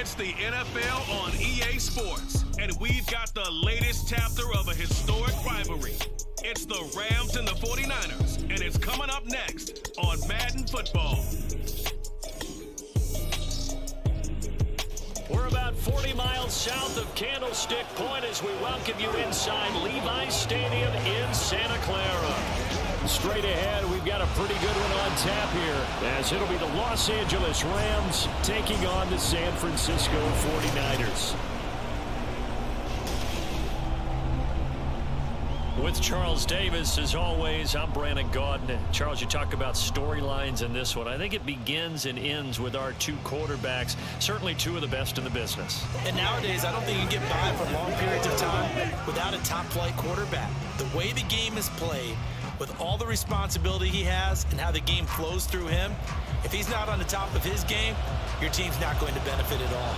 It's the NFL on EA Sports, and we've got the latest chapter of a historic rivalry. It's the Rams and the 49ers, and it's coming up next on Madden Football. We're about 40 miles south of Candlestick Point as we welcome you inside Levi's Stadium in Santa Clara. Straight ahead, we've got a pretty good one on tap here, as it'll be the Los Angeles Rams taking on the San Francisco 49ers. With Charles Davis, as always, I'm Brandon Gaudin. Charles, you talk about storylines in this one. I think it begins and ends with our two quarterbacks, certainly two of the best in the business. And nowadays, I don't think you can get by for long periods of time without a top-flight quarterback. The way the game is played, with all the responsibility he has and how the game flows through him, if he's not on the top of his game, your team's not going to benefit at all.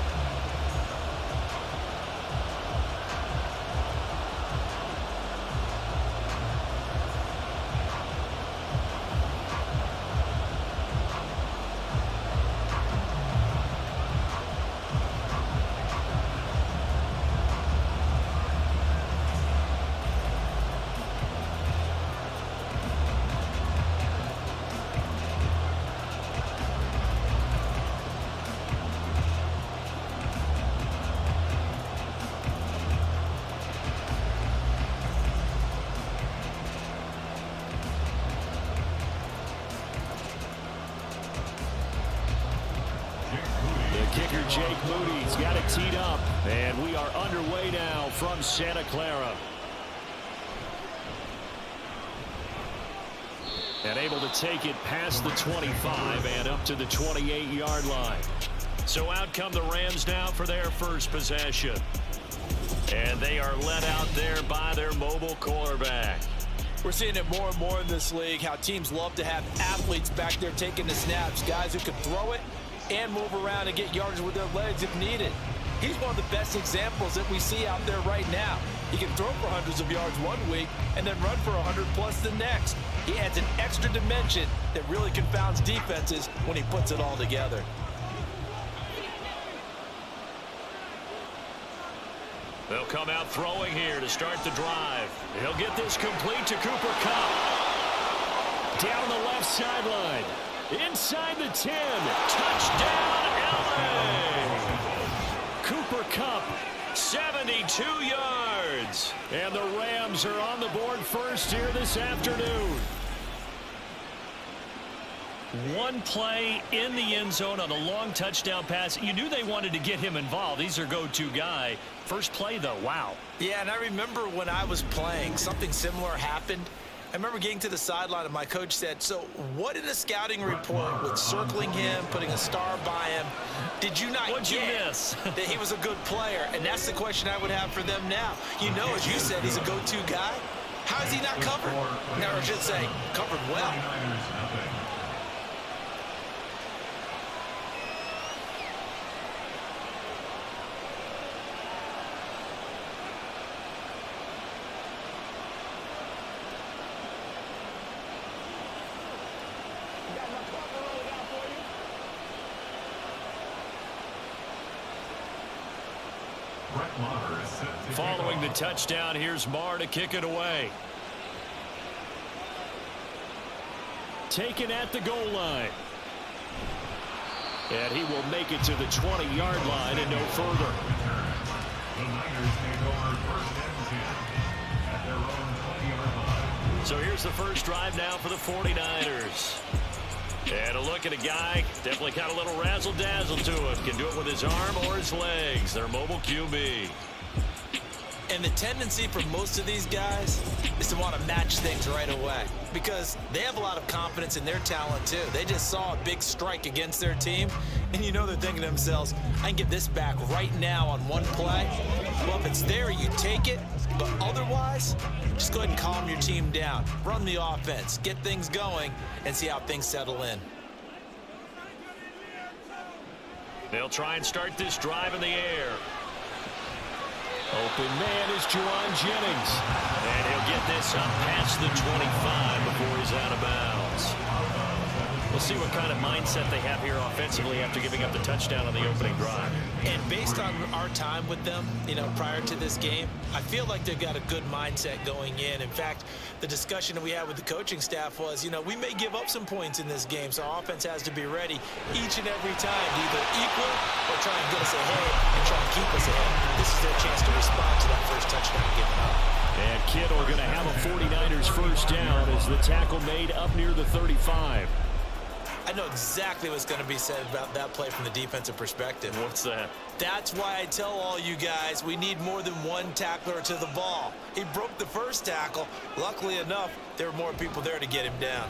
Kicker Jake Moody's got it teed up, and we are underway now from Santa Clara. And able to take it past the 25 and up to the 28-yard line. So out come the Rams now for their first possession. And they are led out there by their mobile quarterback. We're seeing it more and more in this league, how teams love to have athletes back there taking the snaps, guys who can throw it and move around and get yards with their legs if needed. He's one of the best examples that we see out there right now. He can throw for hundreds of yards one week and then run for 100 plus the next. He adds an extra dimension that really confounds defenses when he puts it all together. They'll come out throwing here to start the drive. He'll get this complete to Cooper Kupp. Down the left sideline. Inside the 10. Touchdown, LA! Cooper Kupp, 72 yards. And the Rams are on the board first here this afternoon. One play in the end zone on a long touchdown pass. You knew they wanted to get him involved. He's their go-to guy. First play, though, wow. Yeah, and I remember when I was playing, something similar happened. I remember getting to the sideline and my coach said, so what in a scouting report with circling him, putting a star by him, did you not What'd you get miss? that he was a good player? And that's the question I would have for them now. You know, as you said, he's a go-to guy. How is he not covered? Now, I should say, covered well. Following the touchdown, here's Marr to kick it away. Taken at the goal line. And he will make it to the 20-yard line and no further. So here's the first drive now for the 49ers. And a look at a guy, definitely got a little razzle-dazzle to it. Can do it with his arm or his legs. Their mobile QB. And the tendency for most of these guys is to want to match things right away because they have a lot of confidence in their talent too. They just saw a big strike against their team, and you know they're thinking to themselves, I can get this back right now on one play. Well, if it's there, you take it, but otherwise, just go ahead and calm your team down. Run the offense, get things going, and see how things settle in. They'll try and start this drive in the air. Open man is Juwan Jennings. And he'll get this up past the 25 before he's out of bounds. Well, We'll see what kind of mindset they have here offensively after giving up the touchdown on the opening drive. And based on our time with them, prior to this game, I feel like they've got a good mindset going in. In fact, the discussion that we had with the coaching staff was, we may give up some points in this game, so our offense has to be ready each and every time to either equal or try and get us ahead and try and keep us ahead. This is their chance to respond to that first touchdown given up. And Kittle going to have a 49ers first down as the tackle made up near the 35. I know exactly what's going to be said about that play from the defensive perspective. What's that? That's why I tell all you guys we need more than one tackler to the ball. He broke the first tackle. Luckily enough, there were more people there to get him down.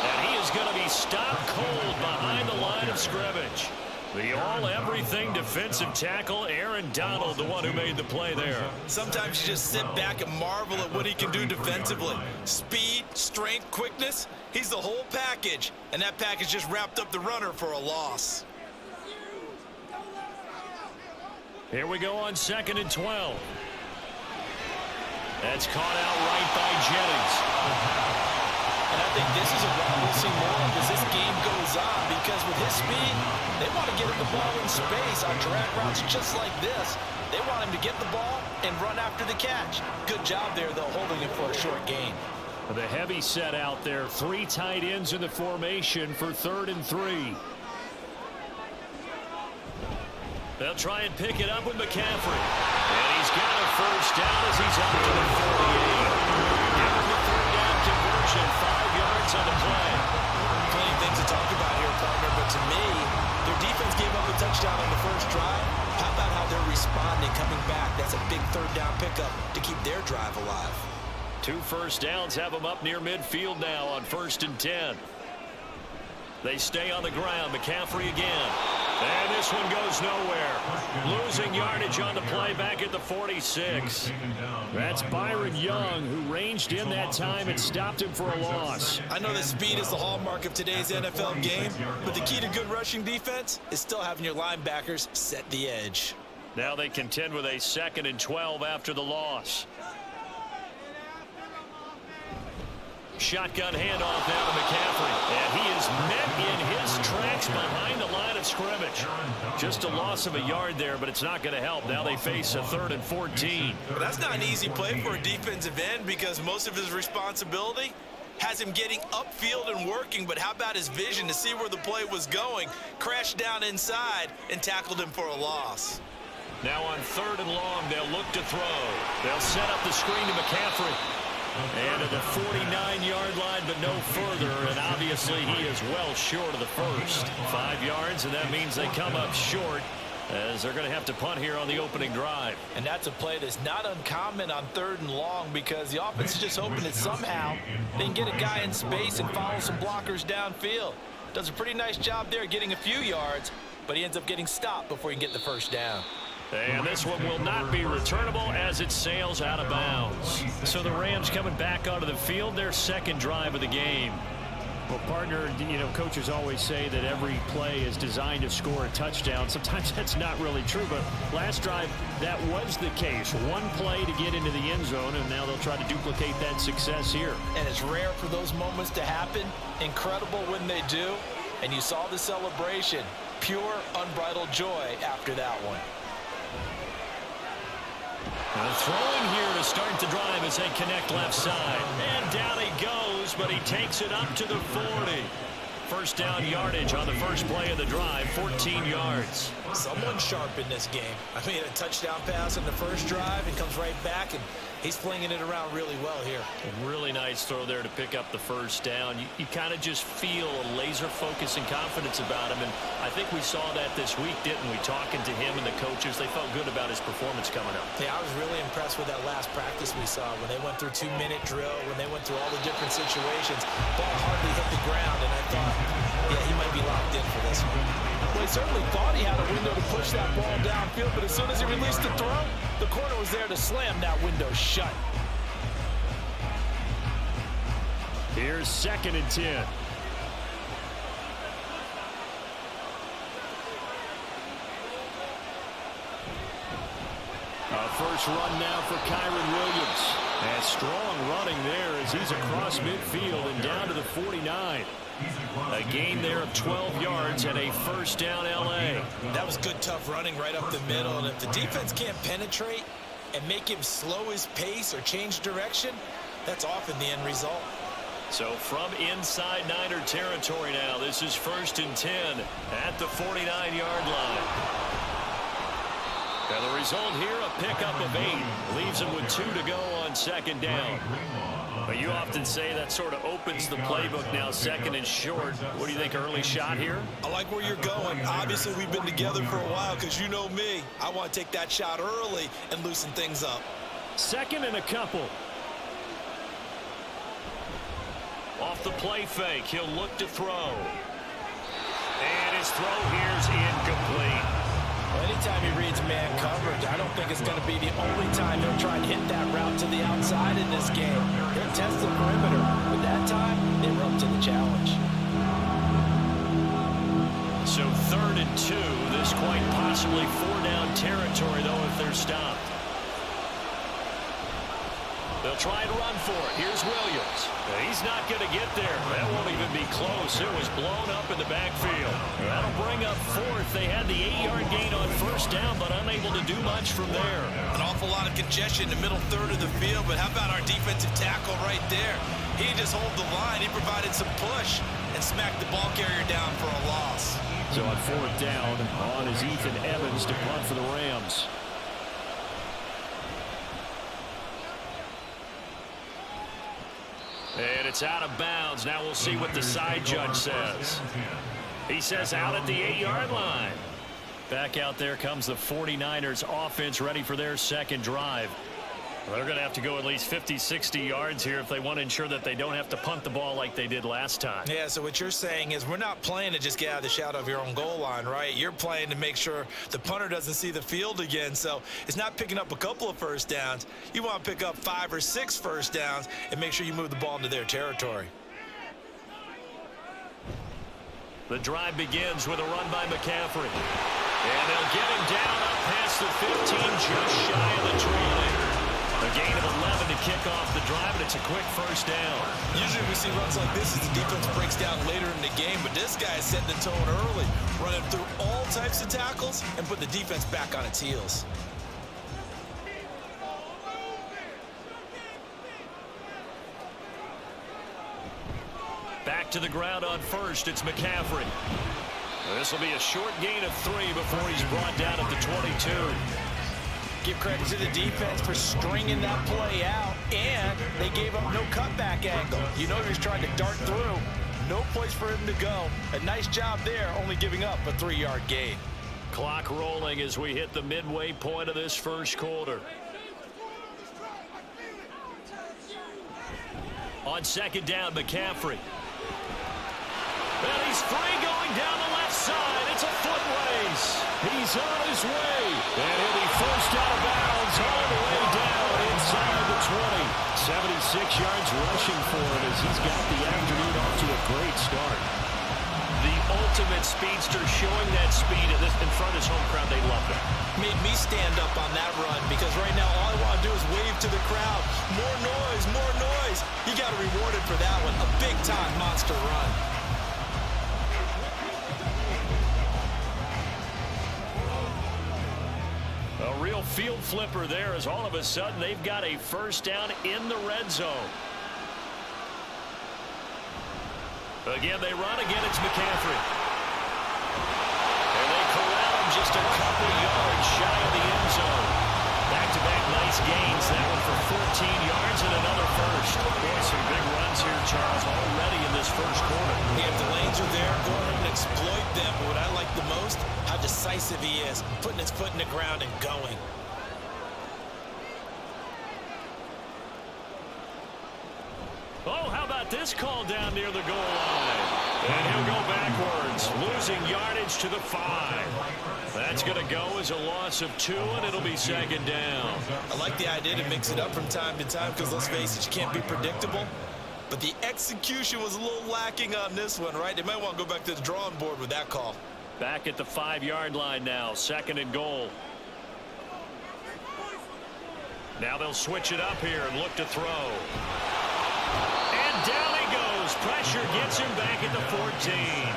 And he is going to be stopped cold behind the line of scrimmage. The all-everything defensive tackle, Aaron Donald, the one who made the play there. Sometimes you just sit back and marvel at what he can do defensively. Speed, strength, quickness, he's the whole package. And that package just wrapped up the runner for a loss. Here we go on 2nd and 12. That's caught out right by Jennings. And I think this is a route we'll see more of as this game goes on, because with his speed, they want to get him the ball in space on drag routes just like this. They want him to get the ball and run after the catch. Good job there, though, holding him for a short gain. The heavy set out there. 3 tight ends in the formation for 3rd and 3. They'll try and pick it up with McCaffrey. And he's got a first down as he's up to the 48. Give him the 3rd down conversion. 5 yards on the play. Plenty of things to talk about here, partner, but to me, their defense gave up a touchdown on the first drive. How about how they're responding, coming back? That's a big 3rd down pickup to keep their drive alive. 2 first downs have them up near midfield now on 1st and 10. They stay on the ground. McCaffrey again. And this one goes nowhere. Losing yardage on the play back at the 46. That's Byron Young, who ranged in that time and stopped him for a loss. I know that speed is the hallmark of today's NFL game, but the key to good rushing defense is still having your linebackers set the edge. Now they contend with a 2nd and 12 after the loss. Shotgun handoff now to McCaffrey. And he is met in his tracks behind the line of scrimmage. Just a loss of a yard there, but it's not going to help. Now they face a 3rd and 14. But that's not an easy play for a defensive end, because most of his responsibility has him getting upfield and working. But how about his vision to see where the play was going? Crashed down inside and tackled him for a loss. Now on 3rd and long, they'll look to throw. They'll set up the screen to McCaffrey. And at the 49-yard line, but no further. And obviously, he is well short of the first. 5 yards, and that means they come up short, as they're going to have to punt here on the opening drive. And that's a play that's not uncommon on 3rd and long, because the offense is just hoping that somehow they can get a guy in space and follow some blockers downfield. Does a pretty nice job there getting a few yards, but he ends up getting stopped before he can get the first down. And this one will not be returnable as it sails out of bounds. So the Rams coming back onto the field, their 2nd drive of the game. Well, partner, coaches always say that every play is designed to score a touchdown. Sometimes that's not really true, but last drive, that was the case. One play to get into the end zone, and now they'll try to duplicate that success here. And it's rare for those moments to happen. Incredible when they do. And you saw the celebration. Pure, unbridled joy after that one. Throwing here to start the drive as they connect left side. And down he goes, but he takes it up to the 40. First down yardage on the first play of the drive, 14 yards. Someone's sharp in this game. I mean, a touchdown pass on the first drive and comes right back, and he's flinging it around really well here. A really nice throw there to pick up the first down. You kind of just feel a laser focus and confidence about him, and I think we saw that this week, didn't we? Talking to him and the coaches, they felt good about his performance coming up. Yeah, I was really impressed with that last practice we saw when they went through 2-minute drill, when they went through all the different situations. Ball hardly hit the ground, and I thought, yeah, he might be locked in for this one. Well, he certainly thought he had a window to push that ball downfield, but as soon as he released the throw, the corner was there to slam that window shut. Here's 2nd and 10. First run now for Kyron Williams. And strong running there as he's across midfield and down to the 49. A gain there of 12 yards and a first down LA. That was good, tough running right up the middle. And if the defense can't penetrate and make him slow his pace or change direction, that's often the end result. So from inside Niner territory now, this is 1st and 10 at the 49-yard line. And the result here, a pickup of 8. Leaves him with 2 to go on 2nd down. But you often say that sort of opens the playbook now, 2nd and short. What do you think, early shot here? I like where you're going. Obviously, we've been together for a while because you know me. I want to take that shot early and loosen things up. 2nd and a couple. Off the play fake, he'll look to throw. And his throw here's incomplete. Well, anytime he reads man coverage, I don't think it's going to be the only time he'll try and hit that route to the outside in this game. He'll test the perimeter, but that time, they were up to the challenge. So 3rd and 2, this quite possibly 4-down territory, though, if they're stopped. They'll try and run for it. Here's Williams. He's not going to get there. That won't even be close. It was blown up in the backfield. That'll bring up 4th. They had the 8-yard gain on 1st down, but unable to do much from there. An awful lot of congestion in the middle third of the field, but how about our defensive tackle right there? He just hold the line. He provided some push and smacked the ball carrier down for a loss. So on 4th down, on is Ethan Evans to punt for the Rams. And it's out of bounds. Now we'll see what the side judge says. He says out at the 8-yard line. Back out there comes the 49ers offense ready for their 2nd drive. They're going to have to go at least 50, 60 yards here if they want to ensure that they don't have to punt the ball like they did last time. Yeah, so what you're saying is we're not playing to just get out of the shadow of your own goal line, right? You're playing to make sure the punter doesn't see the field again. So it's not picking up a couple of first downs. You want to pick up 5 or 6 first downs and make sure you move the ball into their territory. The drive begins with a run by McCaffrey. And they'll get him down up past the 15, just shy of the 20. A gain of 11 to kick off the drive, and it's a quick first down. Usually we see runs like this as the defense breaks down later in the game, but this guy is setting the tone early, running through all types of tackles and put the defense back on its heels. Back to the ground on 1st, it's McCaffrey. This will be a short gain of 3 before he's brought down at the 22. Give credit to the defense for stringing that play out, and they gave up no cutback angle. You know he was trying to dart through. No place for him to go. A nice job there, only giving up a 3-yard gain. Clock rolling as we hit the midway point of this 1st quarter. On 2nd down, McCaffrey. Well, he's free going down the left side. It's a foot race. He's on his way. And he'll be forced out of bounds all the way down inside the 20. 76 yards rushing for him as he's got the afternoon off to a great start. The ultimate speedster, showing that speed in front of his home crowd. They love it. Made me stand up on that run because right now all I want to do is wave to the crowd. More noise, more noise. You got to reward it for that one. A big-time monster run. A real field flipper there as all of a sudden they've got a first down in the red zone. Again, they run. Again, it's McCaffrey. And they corral him just a couple yards shy of the end zone. Back-to-back nice gains. That one for 14 yards and another first. Boy, some big runs here, Charles, already in this 1st quarter. Yeah, if the lanes are there, go ahead and exploit them. But what I like the most, how decisive he is, putting his foot in the ground and going. Oh, how about this call down near the goal line? And he'll go backwards, losing yardage to the 5. That's going to go as a loss of 2, and it'll be 2nd down. I like the idea to mix it up from time to time because, let's face it, you can't be predictable. But the execution was a little lacking on this one, right? They might want to go back to the drawing board with that call. Back at the 5-yard line now, 2nd and goal. Now they'll switch it up here and look to throw. And down he goes. Pressure gets him back at the 14.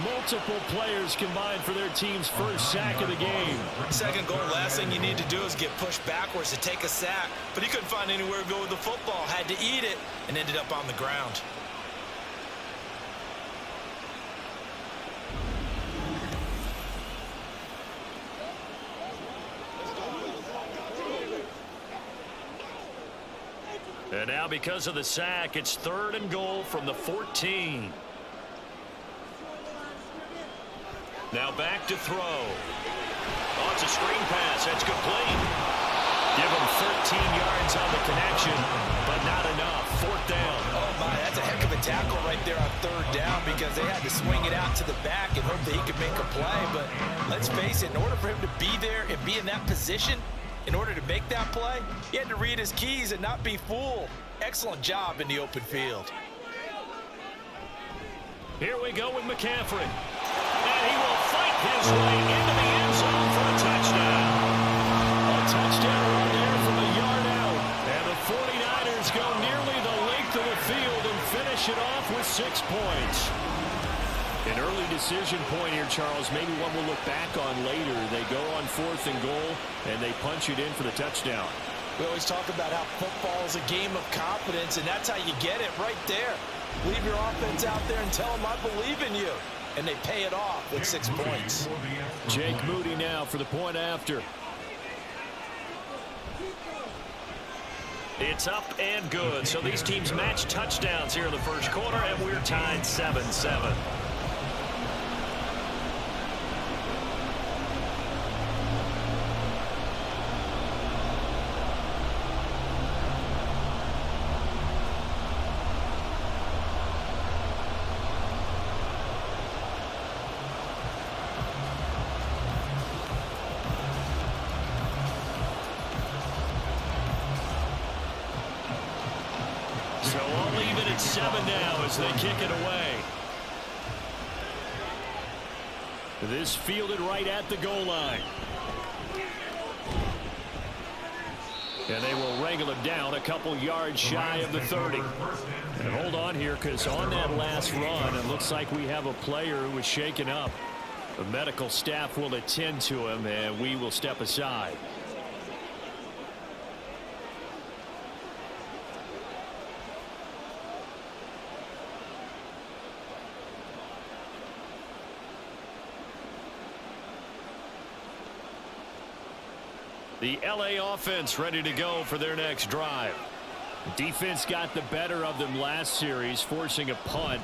Multiple players combined for their team's first sack of the game. Second goal, last thing you need to do is get pushed backwards to take a sack. But he couldn't find anywhere to go with the football. Had to eat it and ended up on the ground. And now because of the sack, it's 3rd and goal from the 14. Now back to throw. Oh, it's a screen pass. That's complete. Give him 13 yards on the connection, but not enough. 4th down. Oh, my, that's a heck of a tackle right there on 3rd down because they had to swing it out to the back and hope that he could make a play. But let's face it, in order for him to be there and be in that position, in order to make that play, he had to read his keys and not be fooled. Excellent job in the open field. Here we go with McCaffrey. And he will fight his way into the end zone for a touchdown. A touchdown run there from a yard out. And the 49ers go nearly the length of the field and finish it off with 6 points. An early decision point here, Charles. Maybe one we'll look back on later. They go on 4th and goal, and they punch it in for the touchdown. We always talk about how football is a game of confidence, and that's how you get it right there. Leave your offense out there and tell them I believe in you. And they pay it off with 6 points. Jake Moody now for the point after. It's up and good. So these teams match touchdowns here in the first quarter, and we're tied 7-7. So I'll leave it at 7 now as they kick it away. This fielded right at the goal line. And they will wrangle him down a couple yards shy of the 30. And hold on here, because on that last run, it looks like we have a player who was shaken up. The medical staff will attend to him, and we will step aside. The LA offense ready to go for their next drive. Defense got the better of them last series, forcing a punt.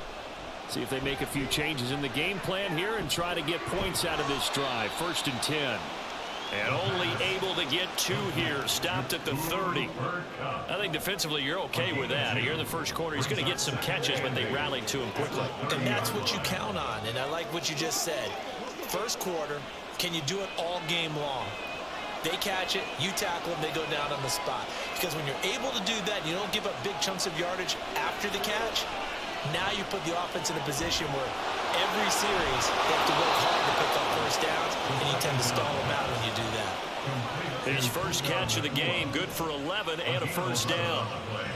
See if they make a few changes in the game plan here and try to get points out of this drive. 1st and 10. And only able to get 2 here. Stopped at the 30. I think defensively you're okay with that. Here in the first quarter, he's going to get some catches, but they rallied to him quickly. And that's what you count on. And I like what you just said. First quarter, can you do it all game long? They catch it, you tackle them, they go down on the spot. Because when you're able to do that, you don't give up big chunks of yardage after the catch, now you put the offense in a position where every series they have to work hard to pick up 1st downs, and you tend to stall them out when you do that. His first catch of the game, good for 11 and a 1st down.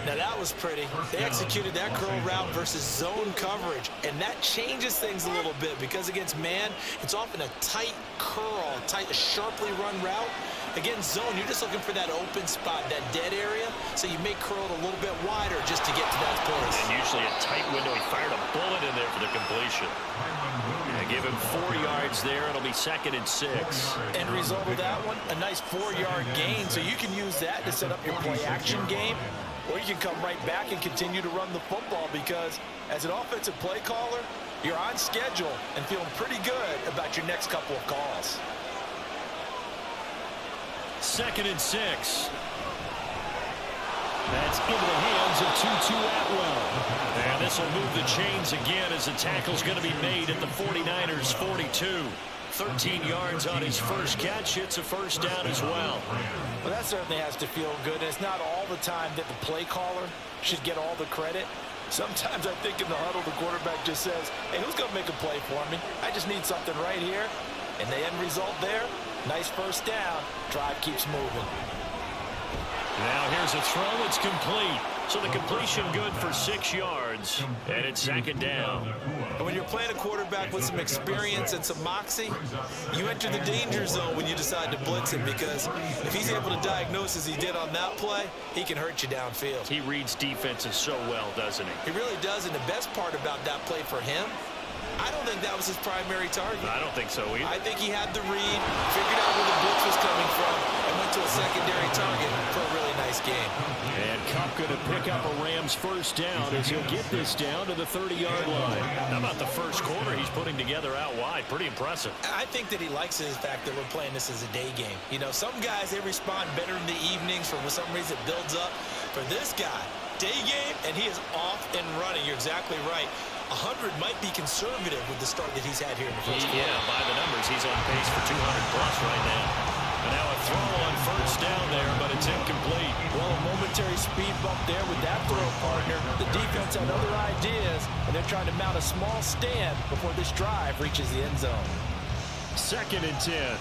Now that was pretty. They executed that curl route versus zone coverage, and that changes things a little bit because against man, it's often a tight curl, tight, sharply run route. Against zone, you're just looking for that open spot, that dead area, so you may curl it a little bit wider just to get to that place. And usually a tight window. He fired a bullet in there for the completion. They give him 4 yards there. It'll be 2nd and 6. End result of that one, a nice 4-yard gain, so you can use that to set up your play-action game, or you can come right back and continue to run the football because as an offensive play caller, you're on schedule and feeling pretty good about your next couple of calls. 2nd and 6. That's into the hands of Tutu Atwell. And this will move the chains again as the tackle's going to be made at the 49ers 42. 13 yards on his first catch. It's a 1st down as well. Well, that certainly has to feel good. It's not all the time that the play caller should get all the credit. Sometimes I think in the huddle, the quarterback just says, hey, who's going to make a play for me? I just need something right here. And the end result there, nice 1st down. Drive keeps moving. Now here's a throw. It's complete. So the completion good for 6 yards, and it's second down. And when you're playing a quarterback with some experience and some moxie, you enter the danger zone when you decide to blitz him, because if he's able to diagnose as he did on that play, he can hurt you downfield. He reads defenses so well, doesn't he? He really does, and the best part about that play for him, I don't think that was his primary target. I don't think so either. I think he had the read, figured out where the blitz was coming from, and went to a secondary target for a really nice game. And Kupp going to pick up a Rams first down as he'll get this down to the 30-yard line. How about the first quarter he's putting together out wide? Pretty impressive. I think that he likes the fact that we're playing this as a day game. You know, some guys, they respond better in the evenings. For some reason, it builds up. For this guy, day game, and he is off and running. You're exactly right. 100 might be conservative with the start that he's had here in the first quarter. Yeah, by the numbers, he's on pace for 200-plus right now. And now a throw on first down there, but it's incomplete. Well, a momentary speed bump there with that throw, partner. The defense had other ideas, and they're trying to mount a small stand before this drive reaches the end zone. 2nd and 10.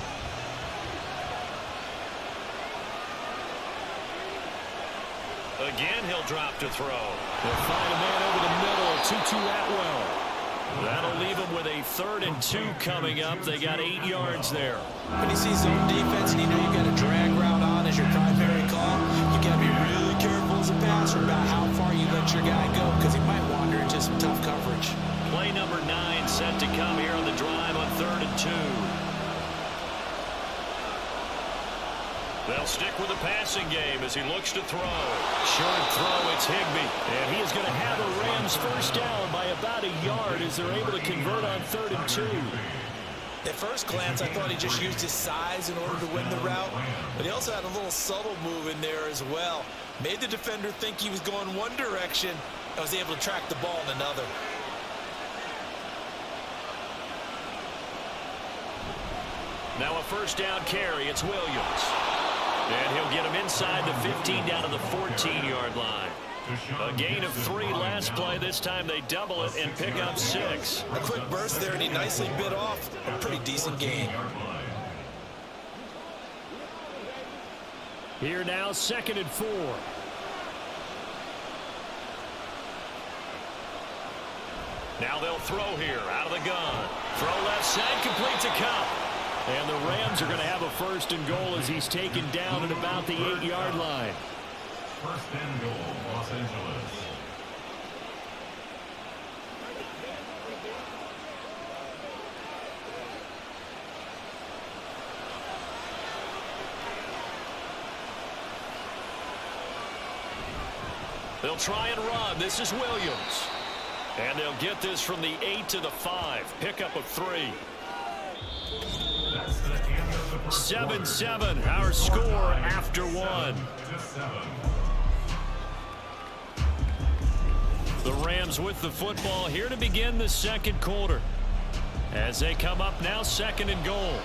Again, he'll drop to throw. They'll find a man over the middle, Tutu Atwell. That'll leave him with a 3rd and 2 coming up. They got 8 yards there. When you see zone defense and you know you got a drag route on as your primary call, you got to be really careful as a passer about how far you let your guy go, because he might wander into some tough coverage. Play number 9 set to come here on the drive on 3rd and 2. They'll stick with the passing game as he looks to throw. Short throw, it's Higbee. And he is going to have a Rams first down by about a yard as they're able to convert on 3rd and 2. At first glance, I thought he just used his size in order to win the route, but he also had a little subtle move in there as well. Made the defender think he was going one direction and was able to track the ball in another. Now a first down carry, it's Williams. And he'll get him inside the 15 down to the 14-yard line. A gain of 3 last play. This time they double it and pick up 6. A quick burst there, and he nicely bit off a pretty decent gain. Here now, 2nd and 4. Now they'll throw here, out of the gun. Throw left side, complete to Kupp. And the Rams are going to have a 1st and goal as he's taken down at about the 8-yard line. 1st and goal, Los Angeles. They'll try and run. This is Williams. And they'll get this from the 8 to the 5. Pickup of 3. 7-7, our score after 1. The Rams with the football here to begin the 2nd quarter. As they come up now, 2nd and goal.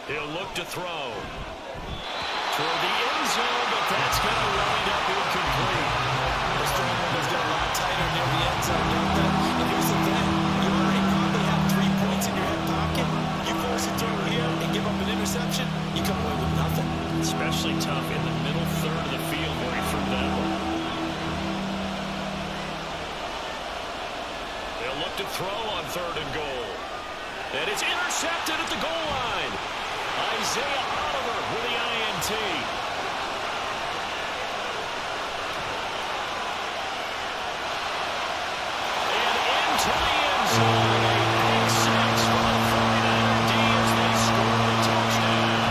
He'll look to throw. Toward the end zone, but that's going to wind up incomplete. The strong one's got a lot tighter near the end zone, don't they? And here's the thing. You already probably have 3 points in your hip pocket. You force a throw here and give up an interception, you come away with nothing. Especially tough in the middle 3rd of the field where he threw that one. They'll look to throw on 3rd and goal. And it's intercepted at the goal line. Isaiah Oliver with the INT. And into the end zone. A big 6 for the 49er D as they score the touchdown.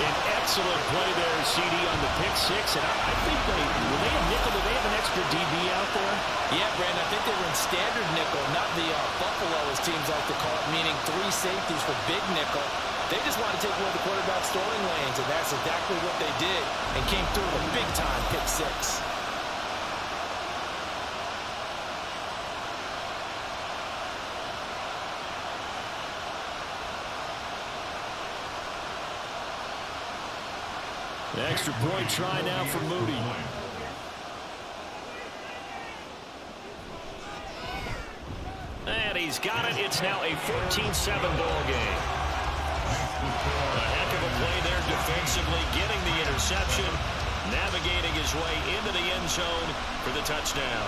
An excellent play there, CD, on the pick 6. And I think were they a nickel? Did they have an extra DB out there? Yeah, Brandon, I think they were in standard nickel, not the Buffalo, as teams like to call it, meaning 3 safeties for big nickel. They just want to take away the quarterback's throwing lanes, and that's exactly what they did, and came through a big-time pick 6. The extra point try now for Moody. And he he's got it. It's now a 14-7 ball game. A heck of a play there defensively, getting the interception, navigating his way into the end zone for the touchdown.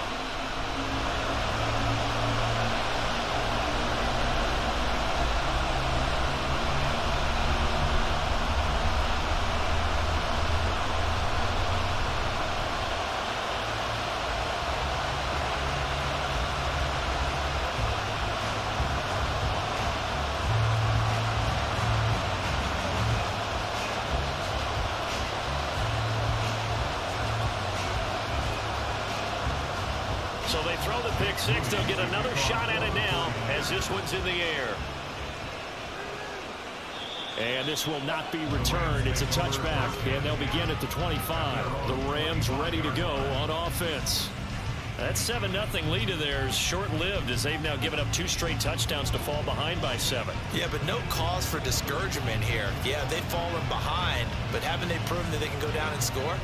So they throw the pick six. They'll get another shot at it now as this one's in the air. And this will not be returned. It's a touchback, and they'll begin at the 25. The Rams ready to go on offense. That 7-0 lead of theirs short-lived as they've now given up 2 straight touchdowns to fall behind by 7. Yeah, but no cause for discouragement here. Yeah, they've fallen behind, but haven't they proven that they can go down and score?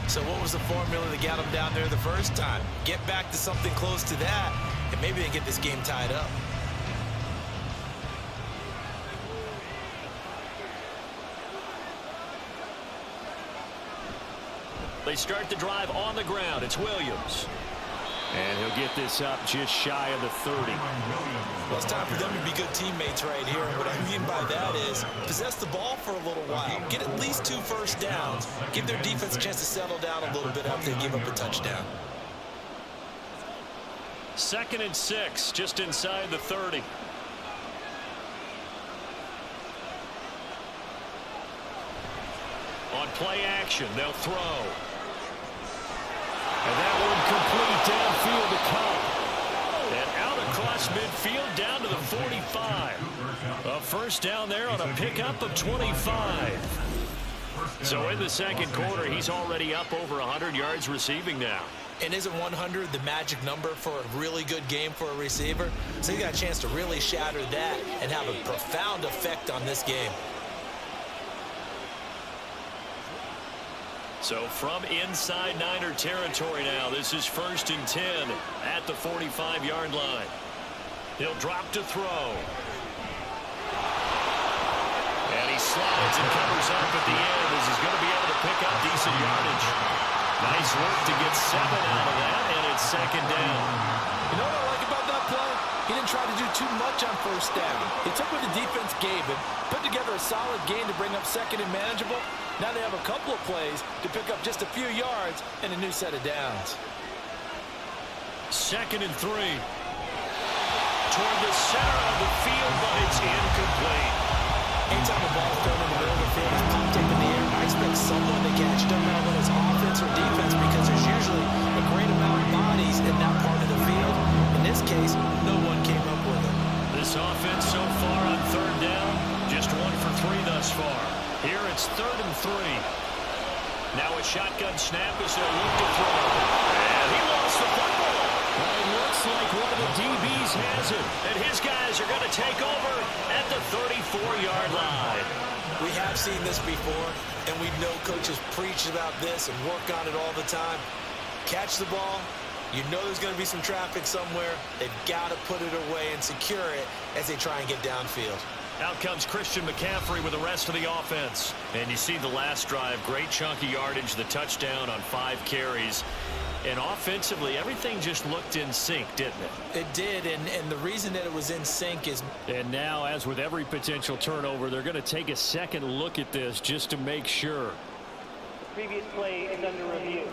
So what was the formula that got them down there the first time? Get back to something close to that, and maybe they get this game tied up. They start the drive on the ground. It's Williams. And he'll get this up just shy of the 30. Well, it's time for them to be good teammates right here. And what I mean by that is possess the ball for a little while. Get at least 2 first downs. Give their defense a chance to settle down a little bit after they give up a touchdown. 2nd and 6, just inside the 30. On play action, they'll throw. And that one complete downfield to Cup. And out across midfield down to the 45. A first down there on a pickup of 25. So in the second quarter, he's already up over 100 yards receiving now. And isn't 100 the magic number for a really good game for a receiver? So he got a chance to really shatter that and have a profound effect on this game. So from inside Niner territory now, this is 1st and 10 at the 45-yard line. He'll drop to throw. And he slides and covers up at the end as he's going to be able to pick up decent yardage. Nice work to get 7 out of that, and it's 2nd down. You know what I like about that play? He didn't try to do too much on first down. He took what the defense gave him, put together a solid game to bring up 2nd and manageable. Now they have a couple of plays to pick up just a few yards and a new set of downs. 2nd and 3. Toward the center of the field, but it's incomplete. Anytime the ball is thrown in the middle of the field, it's popped up in the air, I expect someone to catch it. Doesn't matter whether it's offense or defense, because there's usually a great amount of bodies in that part of the field. In this case, no one came up with it. This offense so far on 3rd down, just 1 for 3 thus far. Here it's 3rd and 3. Now a shotgun snap as they'll look to throw. And he lost the football. Well, it looks like one of the DBs has it. And his guys are going to take over at the 34-yard line. We have seen this before, and we know coaches preach about this and work on it all the time. Catch the ball. You know there's going to be some traffic somewhere. They've got to put it away and secure it as they try and get downfield. Out comes Christian McCaffrey with the rest of the offense. And you see the last drive, great chunky yardage, the touchdown on 5 carries. And offensively, everything just looked in sync, didn't it? It did, and the reason that it was in sync is... And now, as with every potential turnover, they're going to take a second look at this just to make sure. The previous play is under review.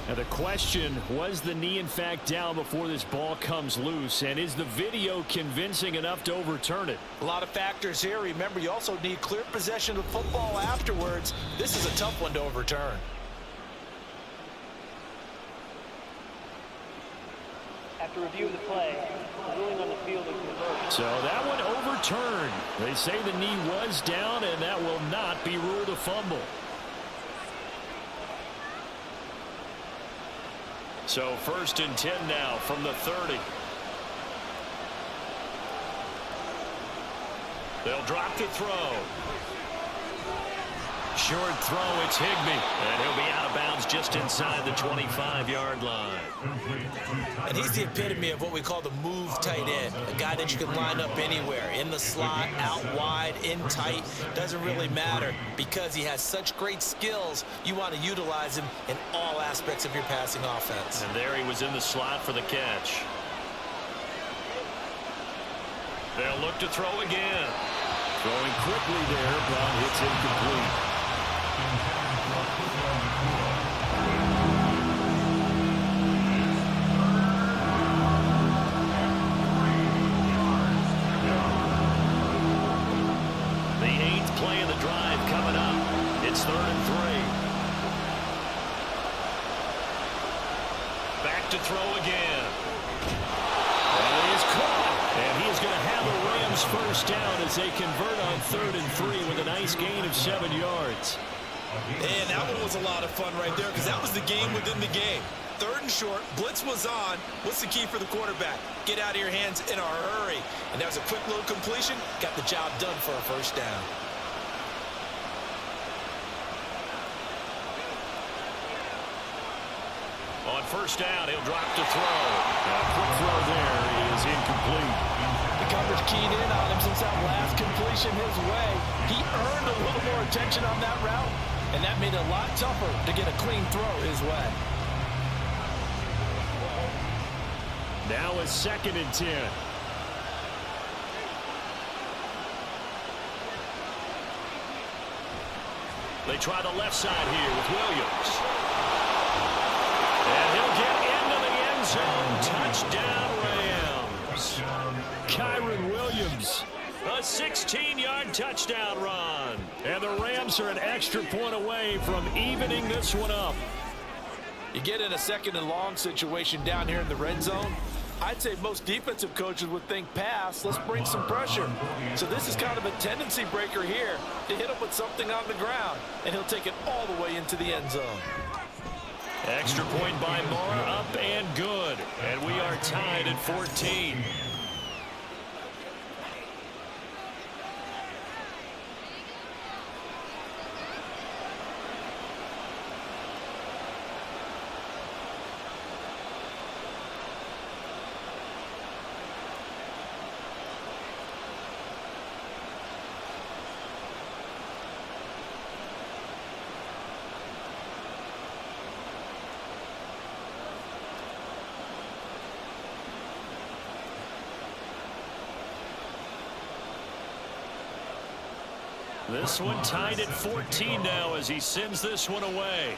Now the question, was the knee in fact down before this ball comes loose? And is the video convincing enough to overturn it? A lot of factors here. Remember, you also need clear possession of football afterwards. This is a tough one to overturn. After review of the play, the ruling on the field is reversed. So that one overturned. They say the knee was down, and that will not be ruled a fumble. So 1st and 10 now from the 30. They'll drop to throw. Short throw, it's Higbee. And he'll be out of bounds just inside the 25-yard line. And he's the epitome of what we call the move tight end. A guy that you can line up anywhere. In the slot, out wide, in tight. Doesn't really matter because he has such great skills. You want to utilize him in all aspects of your passing offense. And there he was in the slot for the catch. They'll look to throw again. Throwing quickly there, but it's incomplete. The 8th play of the drive coming up. It's 3rd and 3. Back to throw again. And he is caught. And he is going to have a Rams first down as they convert on 3rd and 3 with a nice gain of 7 yards. And that one was a lot of fun right there because that was the game within the game. 3rd and short, blitz was on. What's the key for the quarterback? Get out of your hands in a hurry. And that was a quick little completion. Got the job done for a first down. On first down, he'll drop to throw. A quick throw there is incomplete. The coverage keyed in on him since that last completion his way. He earned a little more attention on that route, and that made it a lot tougher to get a clean throw his way. Now a 2nd and 10. They try the left side here with Williams. And he'll get into the end zone. Touchdown, Rams. Kyron Williams, a 16-yard touchdown run. And the Rams are an extra point away from evening this one up. You get in a 2nd and long situation down here in the red zone. I'd say most defensive coaches would think pass. Let's bring some pressure. So this is kind of a tendency breaker here to hit him with something on the ground. And he'll take it all the way into the end zone. Extra point by Mora, up and good. And we are tied at 14. This one tied at 14 now as he sends this one away.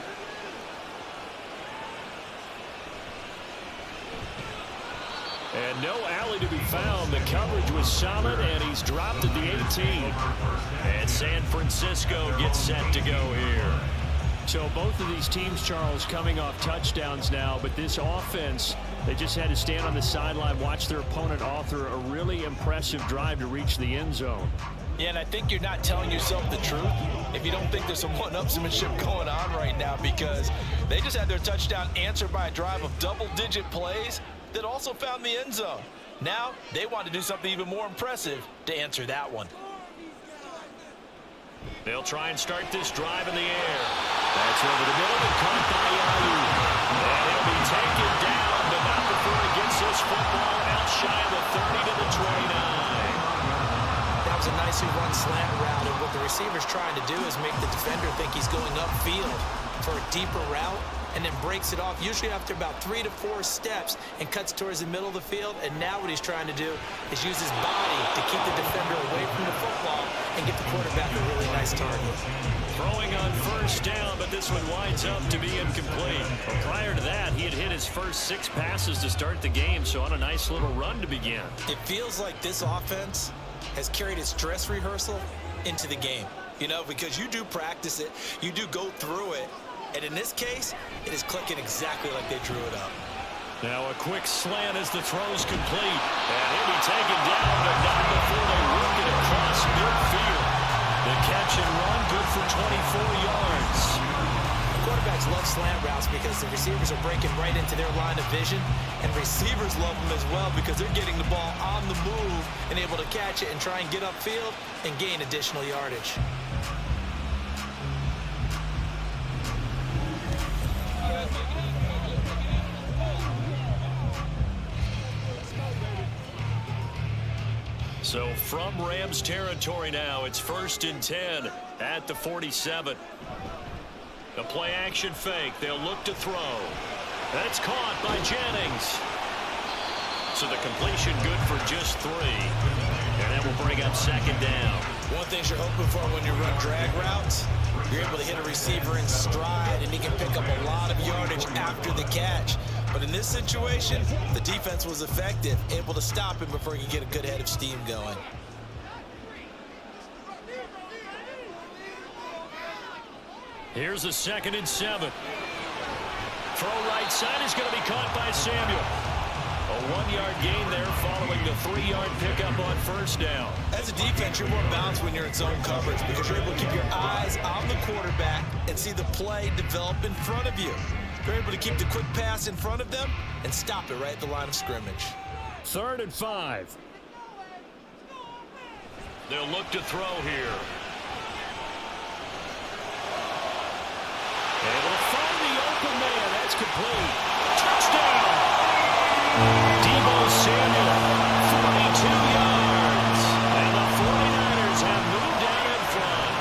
And no alley to be found. The coverage was solid, and he's dropped at the 18. And San Francisco gets set to go here. So both of these teams, Charles, coming off touchdowns now, but this offense, they just had to stand on the sideline, watch their opponent author a really impressive drive to reach the end zone. Yeah, and I think you're not telling yourself the truth if you don't think there's some one-upsmanship going on right now, because they just had their touchdown answered by a drive of double-digit plays that also found the end zone. Now they want to do something even more impressive to answer that one. They'll try and start this drive in the air. That's over the middle and caught by Ayuk. And he'll be taken down, but not before he gets this football out shy of the 30 to the 29. That was a nicely run slant route, and what the receiver's trying to do is make the defender think he's going upfield for a deeper route, and then breaks it off, usually after about 3 to 4 steps, and cuts towards the middle of the field. And now what he's trying to do is use his body to keep the defender away from the football and get the quarterback a really nice target. Throwing on first down, but this one winds up to be incomplete. Well, prior to that, he had hit his first 6 passes to start the game, so on a nice little run to begin. It feels like this offense has carried its dress rehearsal into the game. You know, because you do practice it, you do go through it, and in this case, it is clicking exactly like they drew it up. Now a quick slant as the throw's complete. And he'll be taken down, but not before they work it across midfield. The catch and run, good for 24 yards. Quarterbacks love slant routes because the receivers are breaking right into their line of vision, and receivers love them as well because they're getting the ball on the move and able to catch it and try and get upfield and gain additional yardage. So from Rams territory now, it's 1st and 10 at the 47. The play action fake. They'll look to throw. That's caught by Jennings. So the completion good for just 3. And that will bring up 2nd down. One thing you're hoping for when you run drag routes, you're able to hit a receiver in stride, and he can pick up a lot of yardage after the catch. But in this situation, the defense was effective, able to stop him before he could get a good head of steam going. Here's a 2nd and 7. Throw right side is going to be caught by Samuel. A 1-yard gain there following the 3-yard pickup on 1st down. As a defense, you're more balanced when you're in zone coverage because you're able to keep your eyes on the quarterback and see the play develop in front of you. You're able to keep the quick pass in front of them and stop it right at the line of scrimmage. 3rd and 5. They'll look to throw here. Able to find the open man. That's complete. Touchdown! Deebo Samuel, 42 yards. And the 49ers have moved down in front.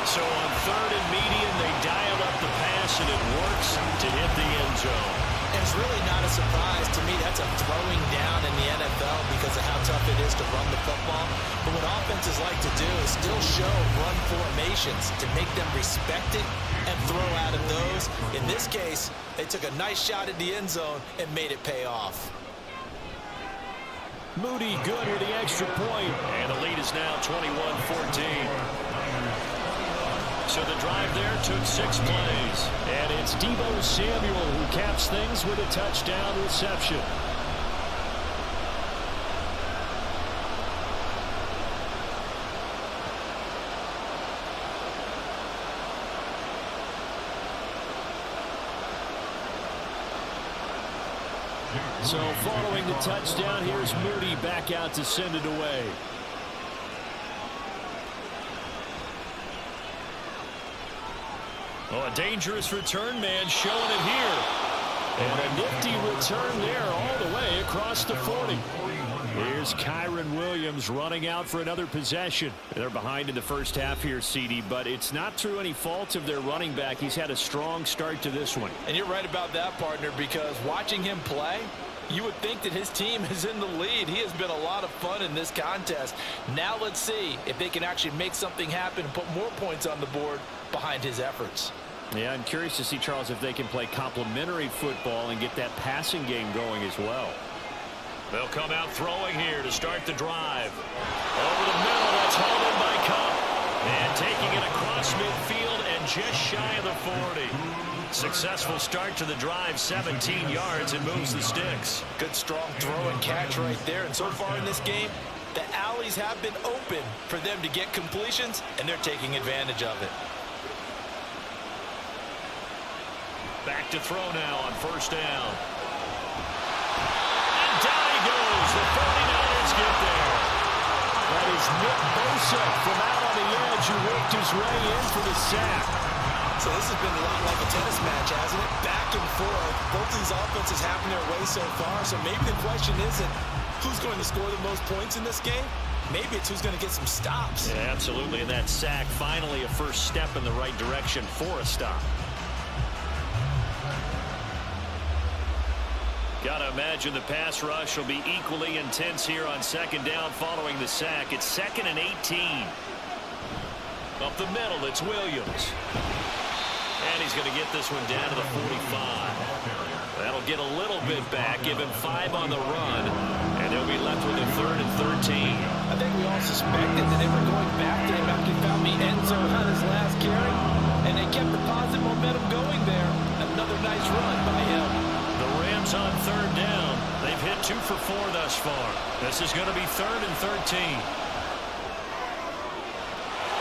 So on 3rd and median, they dial up the pass, and it works to hit the end zone. And it's really not a surprise to me. That's a throwing down in the NFL because of how tough it is to run the football. But what offenses like to do is still show run formations to make them respect it and throw out of those. In this case, they took a nice shot at the end zone and made it pay off. Moody good with the extra point. And the lead is now 21-14. So the drive there took 6 plays. And it's Deebo Samuel who caps things with a touchdown reception. So following the touchdown, here's Moody back out to send it away. Oh, a dangerous return man showing it here. And a nifty return there all the way across the 40. Here's Kyron Williams running out for another possession. They're behind in the first half here, CD, but it's not through any fault of their running back. He's had a strong start to this one. And you're right about that, partner, because watching him play, you would think that his team is in the lead. He has been a lot of fun in this contest. Now let's see if they can actually make something happen and put more points on the board behind his efforts. Yeah, I'm curious to see, Charles, if they can play complementary football and get that passing game going as well. They'll come out throwing here to start the drive. Over the middle, that's hauled in by Cup. And taking it across midfield and just shy of the 40. Successful start to the drive, 17 yards, and moves the sticks. Good strong throw and catch right there. And so far in this game, the alleys have been open for them to get completions, and they're taking advantage of it. Back to throw now on 1st down. And down he goes. The 49ers get there. That is Nick Bosa from out on the edge who worked his way in for the sack. So this has been a lot like a tennis match, hasn't it? Back and forth. Both of these offenses having their way so far. So maybe the question isn't who's going to score the most points in this game. Maybe it's who's going to get some stops. Yeah, absolutely. And that sack, finally a first step in the right direction for a stop. Got to imagine the pass rush will be equally intense here on 2nd down following the sack. It's 2nd and 18. Up the middle, it's Williams. And he's going to get this one down to the 45. That'll get a little bit back, give him 5 on the run. And they'll be left with a 3rd and 13. I think we all suspected that they were going back to him after he found the end zone on his last carry. And they kept the positive momentum going there. Another nice run by him. The Rams on 3rd down. They've hit 2 for 4 thus far. This is going to be 3rd and 13.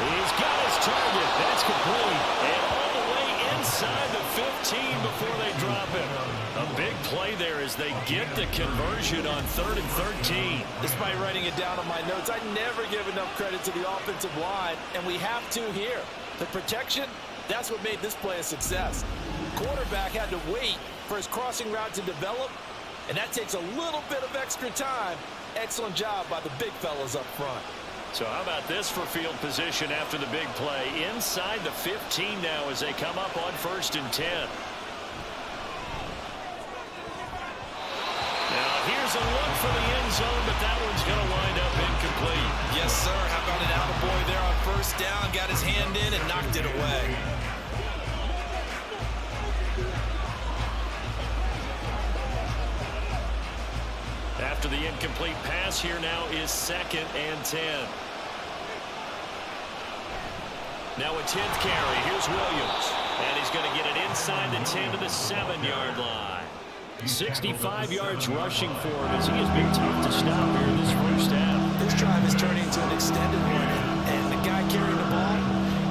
He's got his target. That's complete. And all the way inside the 15 before they drop him. A big play there as they get the conversion on 3rd and 13. Despite writing it down on my notes, I never give enough credit to the offensive line, and we have to here. The protection, that's what made this play a success. Quarterback had to wait for his crossing route to develop, and that takes a little bit of extra time. Excellent job by the big fellas up front. So how about this for field position after the big play? Inside the 15 now as they come up on 1st and 10. Now here's a look for the end zone, but that one's going to wind up incomplete. Yes, sir. How about an attaboy there on 1st down? Got his hand in and knocked it away. After the incomplete pass, here now is 2nd and 10. Now a 10th carry. Here's Williams. And he's going to get it inside the 10 to the 7-yard line. 65 yards rushing for him as he has been tough to stop here in this first half. This drive is turning into an extended one, and the guy carrying the ball,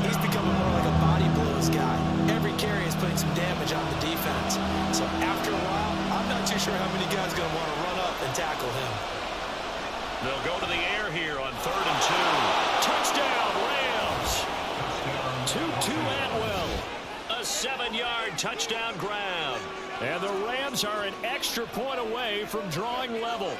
he's becoming more like a body blows guy. Every carry is putting some damage on the defense. So after a while, I'm not too sure how many guys are going to want to run up and tackle him. They'll go to the air here on 3rd and 2. Touchdown, Rams! Tutu Atwell. A 7-yard touchdown grab. And the Rams are an extra point away from drawing level.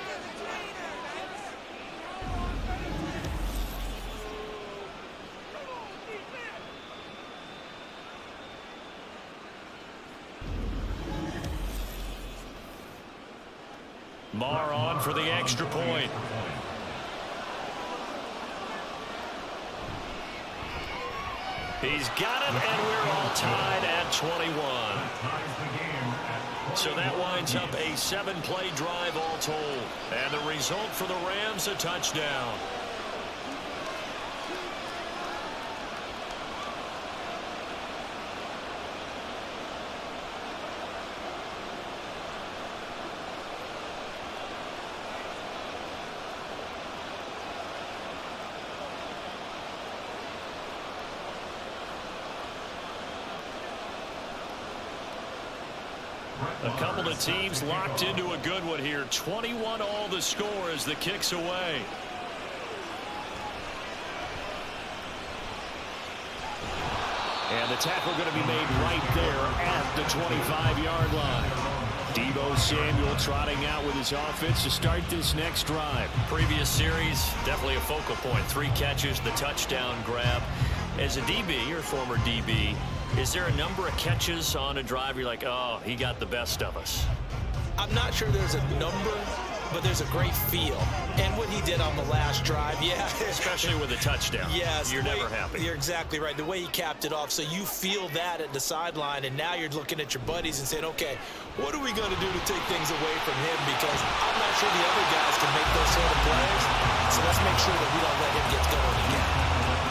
Marr on for the extra point. He's got it, and we're all tied at 21. So that winds up a 7-play drive all told. And the result for the Rams, a touchdown. A couple of teams locked into a good one here. 21 all the score as the kick's away. And the tackle going to be made right there at the 25-yard line. Deebo Samuel trotting out with his offense to start this next drive. Previous series, definitely a focal point. 3 catches, the touchdown grab. As a DB, or former DB, is there a number of catches on a drive you're like, oh, he got the best of us? I'm not sure there's a number, but there's a great feel. And what he did on the last drive, yeah. Especially with a touchdown. Yes. You're never happy. You're exactly right. The way he capped it off, so you feel that at the sideline, and now you're looking at your buddies and saying, okay, what are we going to do to take things away from him? Because I'm not sure the other guys can make those sort of plays. So let's make sure that we don't let him get going again.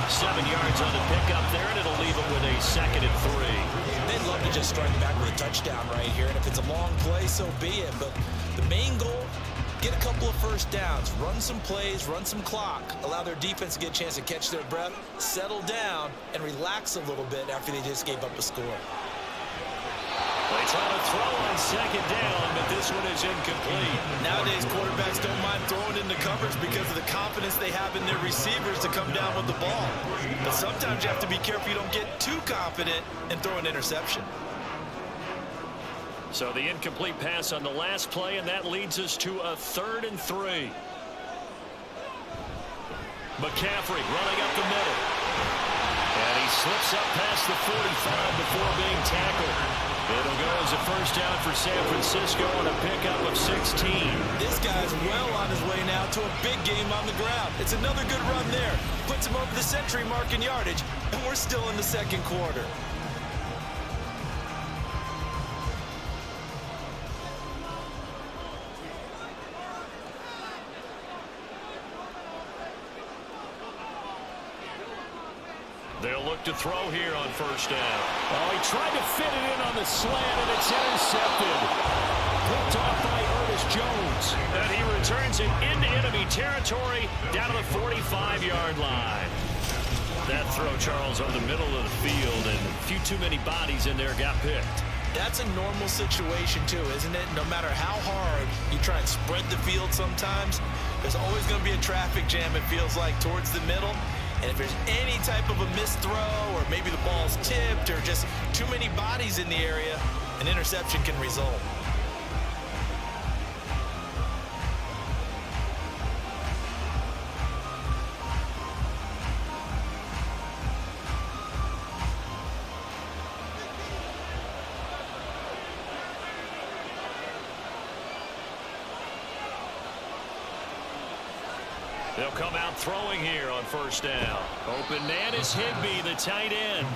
7 yards on the pickup there, and it'll leave him with a 2nd and 3. They'd love to just strike back with a touchdown right here, and if it's a long play, so be it. But the main goal, get a couple of first downs, run some plays, run some clock, allow their defense to get a chance to catch their breath, settle down, and relax a little bit after they just gave up a score. They try to throw on 2nd down, but this one is incomplete. Nowadays, quarterbacks don't mind throwing into covers because of the confidence they have in their receivers to come down with the ball. But sometimes you have to be careful you don't get too confident and throw an interception. So the incomplete pass on the last play, and that leads us to a 3rd and 3. McCaffrey running up the middle. And he slips up past the 45 before being tackled. It'll go as a first down for San Francisco on a pickup of 16. This guy's well on his way now to a big game on the ground. It's another good run there. Puts him over the century mark in yardage, and we're still in the 2nd quarter. They'll look to throw here on 1st down. Oh, he tried to fit it in on the slant, and it's intercepted. Picked off by Ernest Jones. And he returns it into enemy territory down to the 45-yard line. That throw, Charles, over the middle of the field, and a few too many bodies in there got picked. That's a normal situation, too, isn't it? No matter how hard you try and spread the field sometimes, there's always going to be a traffic jam, it feels like, towards the middle. And if there's any type of a missed throw, or maybe the ball's tipped, or just too many bodies in the area, an interception can result. They'll come out throwing here on first down. Open man is Higbee, the tight end.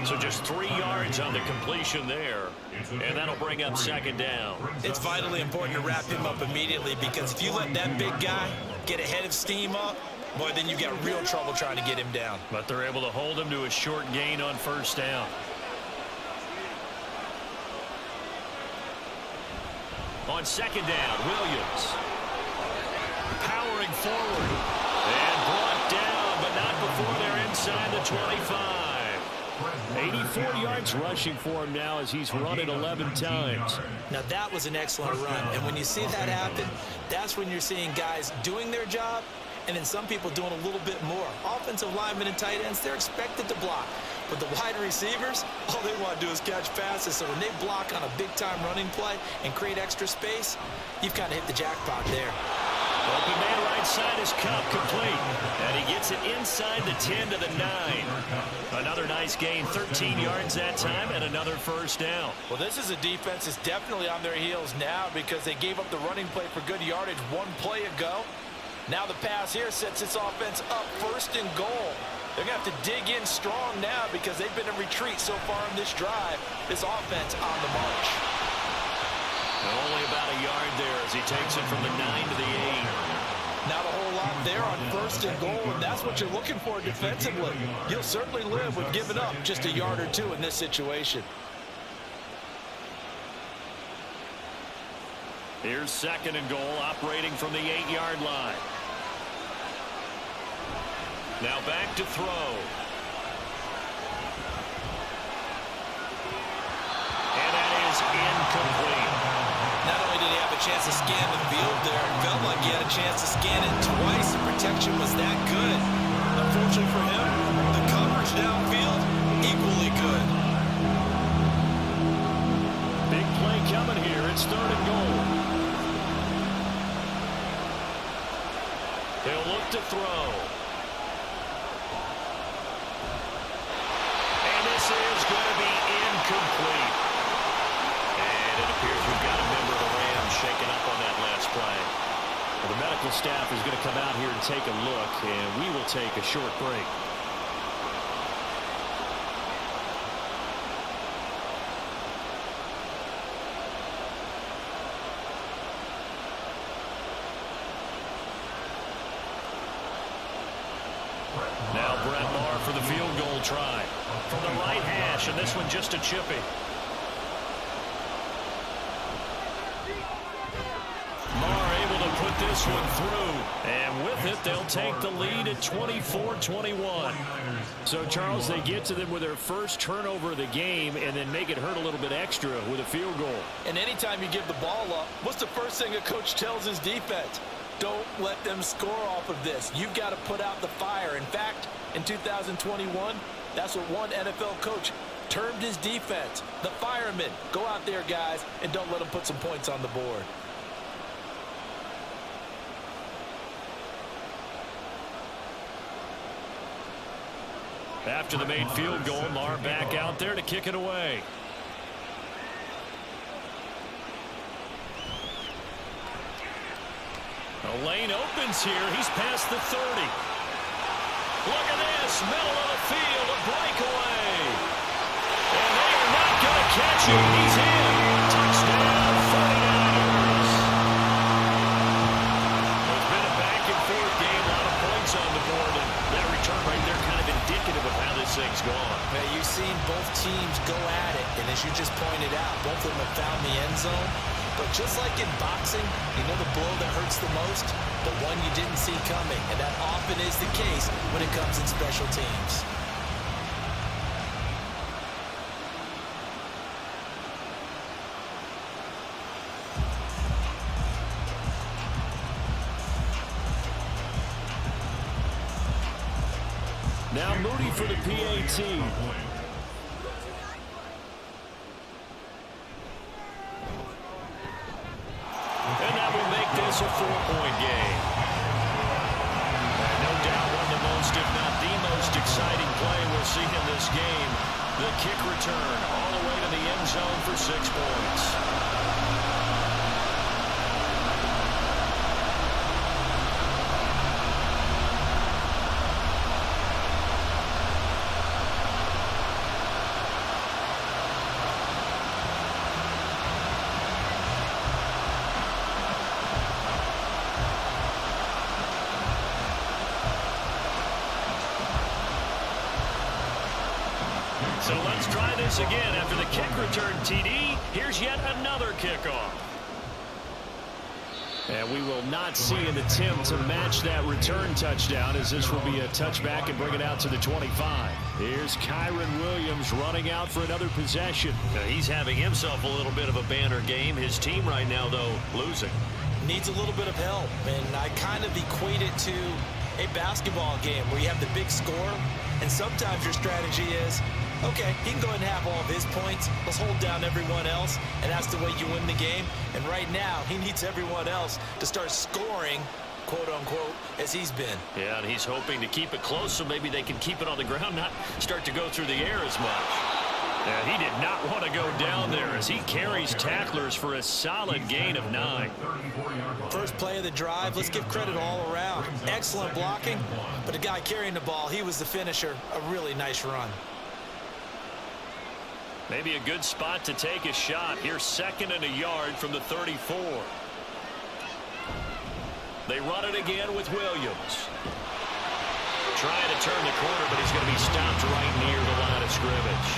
So just 3 yards on the completion there. And that'll bring up second down. It's vitally important to wrap him up immediately, because if you let that big guy get a head of steam up, boy, then you got real trouble trying to get him down. But they're able to hold him to a short gain on first down. On second down, Williams. Powering forward. And brought down, but not before they're inside the 25. 84 yards rushing for him now as he's run it 11 times. Now that was an excellent run, and when you see that happen, that's when you're seeing guys doing their job and then some people doing a little bit more. Offensive linemen and tight ends, they're expected to block. But the wide receivers, all they want to do is catch passes. So when they block on a big-time running play and create extra space, you've kind of hit the jackpot there. Open man right side is Cup, complete. And he gets it inside the 10 to the 9. Another nice gain, 13 yards that time, and another first down. Well, this is a defense that's definitely on their heels now, because they gave up the running play for good yardage one play ago. Now the pass here sets this offense up first and goal. They're going to have to dig in strong now, because they've been in retreat so far in this drive. This offense on the march. Only about a yard there as he takes it from the 9 to the 8. Not a whole lot there on first and goal, and that's what you're looking for defensively. You'll certainly live with giving up just a yard or two in this situation. Here's second and goal, operating from the 8-yard line. Now back to throw. And that is incomplete. Not only did he have a chance to scan the field there, it felt like he had a chance to scan it twice. The protection was that good. Unfortunately for him, the coverage downfield, equally good. Big play coming here. It's third and goal. They'll look to throw. And this is going to be incomplete. And it appears we've got a member of the Rams shaken up on that last play. Well, the medical staff is going to come out here and take a look, and we will take a short break. Now Brett Maher for the field goal try. From the right hash, and this one just a chippy. Maher able to put this one through. And with it, they'll take the lead at 24-21. So, Charles, they get to them with their first turnover of the game and then make it hurt a little bit extra with a field goal. And anytime you give the ball up, what's the first thing a coach tells his defense? Don't let them score off of this. You've got to put out the fire. In fact, in 2021, that's what one NFL coach termed his defense. The firemen. Go out there, guys, and don't let them put some points on the board. After the made field goal, Maher back out there to kick it away. The lane opens here. He's past the 30. Look at this. Middle of the field. A breakaway. And they are not going to catch him. He's in. Touchdown, 49ers. It's been a back-and-forth game. A lot of points on the board. And that return right there kind of indicative of how this thing's gone. Now, you've seen both teams go at it. And as you just pointed out, both of them have found the end zone. But just like in boxing, you know the blow that hurts the most? The one you didn't see coming. And that often is the case when it comes in special teams. Now Moody for the PAT. And that will make this a 4-point game. And no doubt one of the most, if not the most exciting play we'll see in this game. The kick return all the way to the end zone for 6 points. So let's try this again. After the kick return TD, here's yet another kickoff. And we will not see an attempt to match that return touchdown, as this will be a touchback and bring it out to the 25. Here's Kyron Williams running out for another possession. Now, he's having himself a little bit of a banner game. His team right now, though, losing. Needs a little bit of help, and I kind of equate it to a basketball game where you have the big score, and sometimes your strategy is, okay, he can go ahead and have all of his points. Let's hold down everyone else, and that's the way you win the game. And right now, he needs everyone else to start scoring, quote-unquote, as he's been. Yeah, and he's hoping to keep it close so maybe they can keep it on the ground, not start to go through the air as much. Yeah, he did not want to go down there as he carries tacklers for a solid gain of 9. First play of the drive, let's give credit all around. Excellent blocking, but the guy carrying the ball, he was the finisher. A really nice run. Maybe a good spot to take a shot. Here's 2nd and a yard from the 34. They run it again with Williams. Trying to turn the corner, but he's going to be stopped right near the line of scrimmage.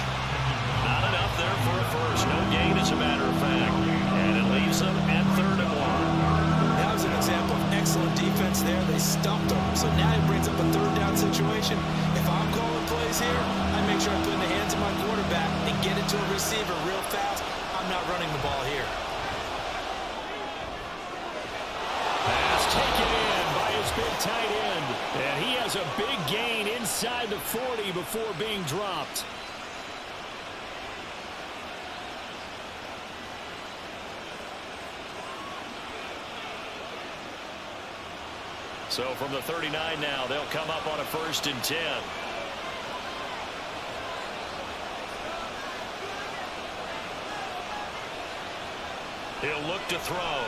Not enough there for a first. No gain, as a matter of fact. And it leaves them at 3rd and 1. That was an example of excellent defense there. They stumped him. So now he brings up a 3rd down situation. If I'm calling plays here, I make sure I put it in the hands of my quarterback and get it to a receiver real fast. I'm not running the ball here. Pass taken in by his big tight end. And he has a big gain inside the 40 before being dropped. So from the 39 now, they'll come up on a 1st and 10. He'll look to throw.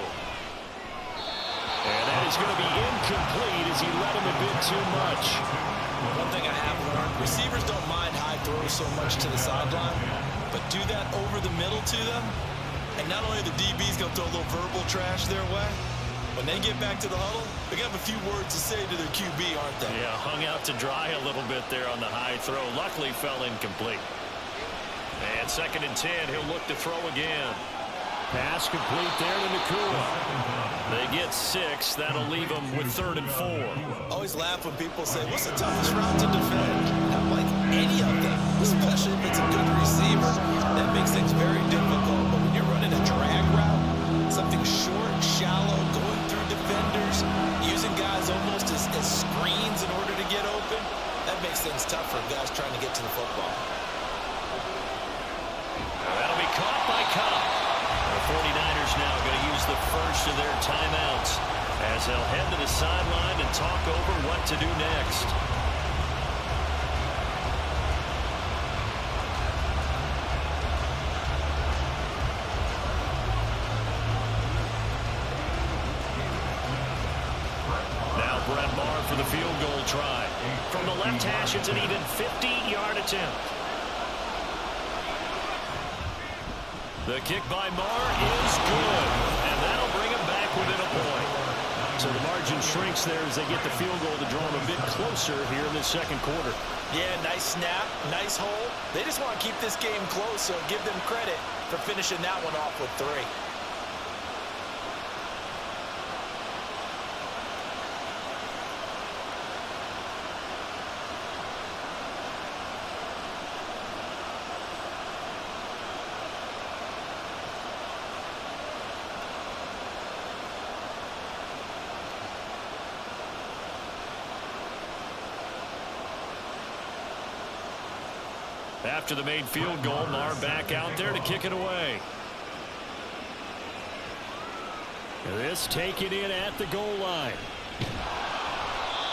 And that is going to be incomplete as he let him a bit too much. One thing I have learned, receivers don't mind high throws so much to the sideline, but do that over the middle to them, and not only are the DBs going to throw a little verbal trash their way, when they get back to the huddle, they're going to have a few words to say to their QB, aren't they? Yeah, hung out to dry a little bit there on the high throw. Luckily fell incomplete. And 2nd and 10, he'll look to throw again. Pass complete there to Nakua. They get 6. That'll leave them with 3rd and 4. Always laugh when people say, what's the toughest route to defend? Not like any of them, especially if it's a good receiver. That makes things very difficult. But when you're running a drag route, something short, shallow, going through defenders, using guys almost as screens in order to get open, that makes things tough for guys trying to get to the football. That'll be caught by Cobb. The 49ers now going to use the first of their timeouts as they'll head to the sideline and talk over what to do next. Now Brett Maher for the field goal try. From the left hash, it's an even 50-yard attempt. The kick by Maher is good, and that'll bring him back within a point. So the margin shrinks there as they get the field goal to draw them a bit closer here in the 2nd quarter. Yeah, nice snap, nice hold. They just want to keep this game close, so give them credit for finishing that one off with 3. After the made field goal, Maher back out there to kick it away. This taken in at the goal line.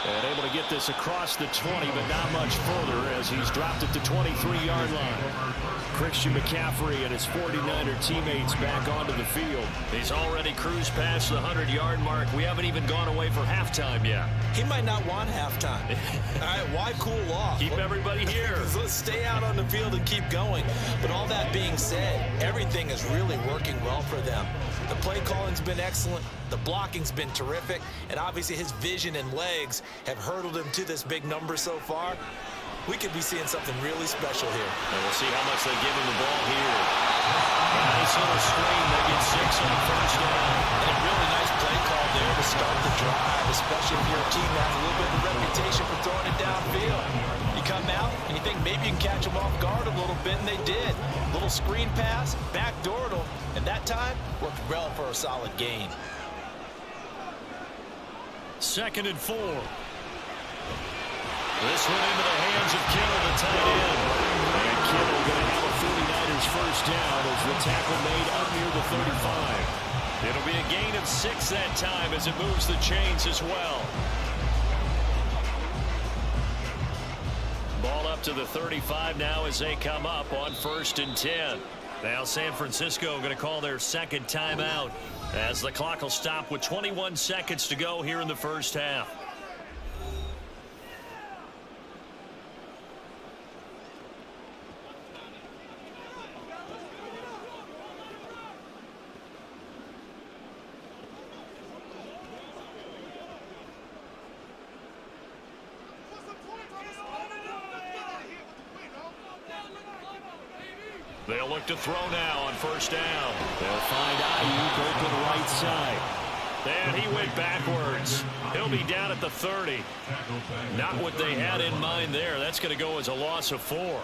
And able to get this across the 20, but not much further as he's dropped it to 23-yard line. Christian McCaffrey and his 49er teammates back onto the field. He's already cruised past the 100-yard mark. We haven't even gone away for halftime yet. He might not want halftime. All right, why cool off? Keep everybody here. Let's stay out on the field and keep going. But all that being said, everything is really working well for them. The play calling's been excellent. The blocking's been terrific. And obviously his vision and legs have hurdled him to this big number so far. we could be seeing something really special here. And we'll see how much they give him the ball here. Nice little screen. They get 6 on first down. And a really nice play call there to start the drive, especially if you're a team that has a little bit of a reputation for throwing it downfield. You come out and you think maybe you can catch them off guard a little bit, and they did. Little screen pass, backdoored them, and that time worked well for a solid gain. 2nd and 4. This one into the hands of Kittle, the tight end. And Kittle going to have a 49ers first down as the tackle made up near the 35. It'll be a gain of 6 that time as it moves the chains as well. Ball up to the 35 now as they come up on 1st and 10. Now San Francisco going to call their second timeout as the clock will stop with 21 seconds to go here in the first half. They'll look to throw now on first down. They'll find Ayuk open right side. And he went backwards. He'll be down at the 30. Not what they had in mind there. That's going to go as a loss of 4.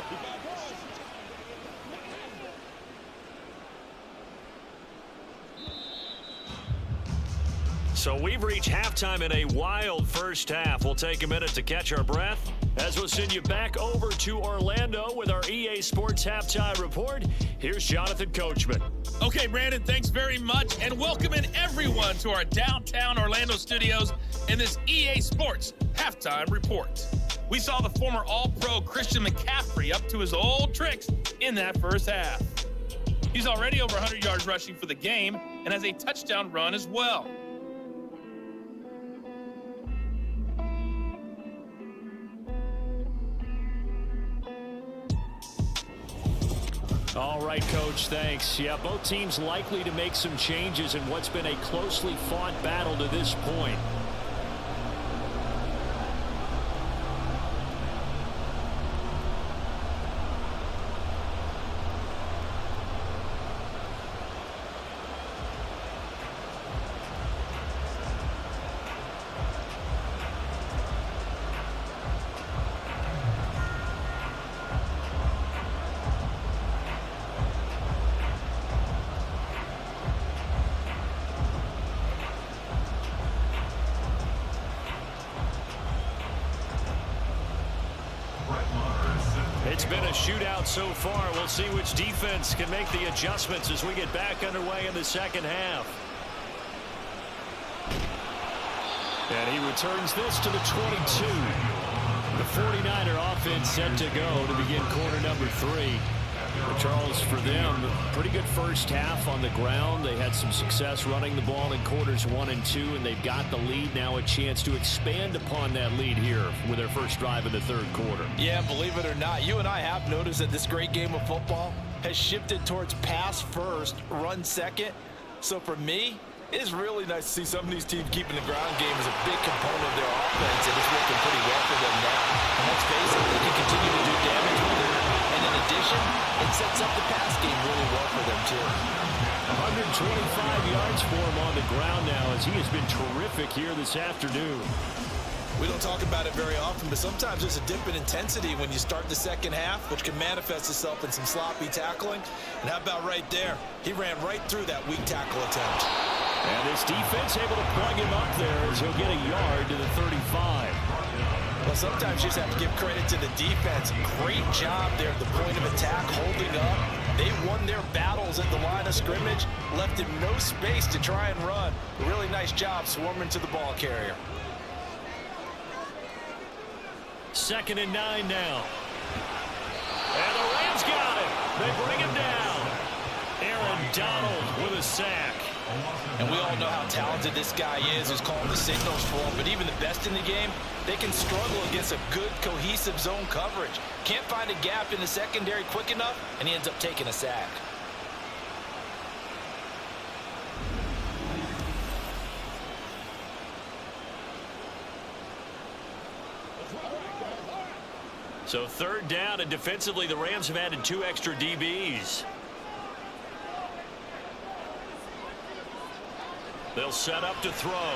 So we've reached halftime in a wild first half. We'll take a minute to catch our breath as we'll send you back over to Orlando with our EA Sports Halftime Report. Here's Jonathan Coachman. Okay, Brandon, thanks very much, and welcoming everyone to our downtown Orlando studios in this EA Sports Halftime Report. We saw the former All-Pro Christian McCaffrey up to his old tricks in that first half. He's already over 100 yards rushing for the game and has a touchdown run as well. All right, Coach, thanks. Yeah, both teams likely to make some changes in what's been a closely fought battle to this point. It's been a shootout so far. We'll see which defense can make the adjustments as we get back underway in the second half. And he returns this to the 22. The 49er offense set to go to begin quarter number 3. Charles, for them, pretty good first half on the ground. They had some success running the ball in quarters 1 and 2, and they've got the lead now, a chance to expand upon that lead here with their first drive in the third quarter. Yeah, believe it or not, you and I have noticed that this great game of football has shifted towards pass first, run second. So for me, it is really nice to see some of these teams keeping the ground game as a big component of their offense, and it's working pretty well for them now. And let's face it, they can continue to do damage with it. And in addition, it sets up the pass game really well for them, too. 125 yards for him on the ground now as he has been terrific here this afternoon. We don't talk about it very often, but sometimes there's a dip in intensity when you start the second half, which can manifest itself in some sloppy tackling. And how about right there? He ran right through that weak tackle attempt. And this defense able to plug him up there as he'll get a yard to the 35. Well, sometimes you just have to give credit to the defense. Great job there at the point of attack, holding up. They won their battles at the line of scrimmage, left him no space to try and run. A really nice job swarming to the ball carrier. 2nd and 9 now. And the Rams got him. They bring him down. Aaron Donald with a sack. And we all know how talented this guy is who's calling the signals for him. But even the best in the game, they can struggle against a good, cohesive zone coverage. Can't find a gap in the secondary quick enough, and he ends up taking a sack. So third down, and defensively, the Rams have added 2 extra DBs. They'll set up to throw.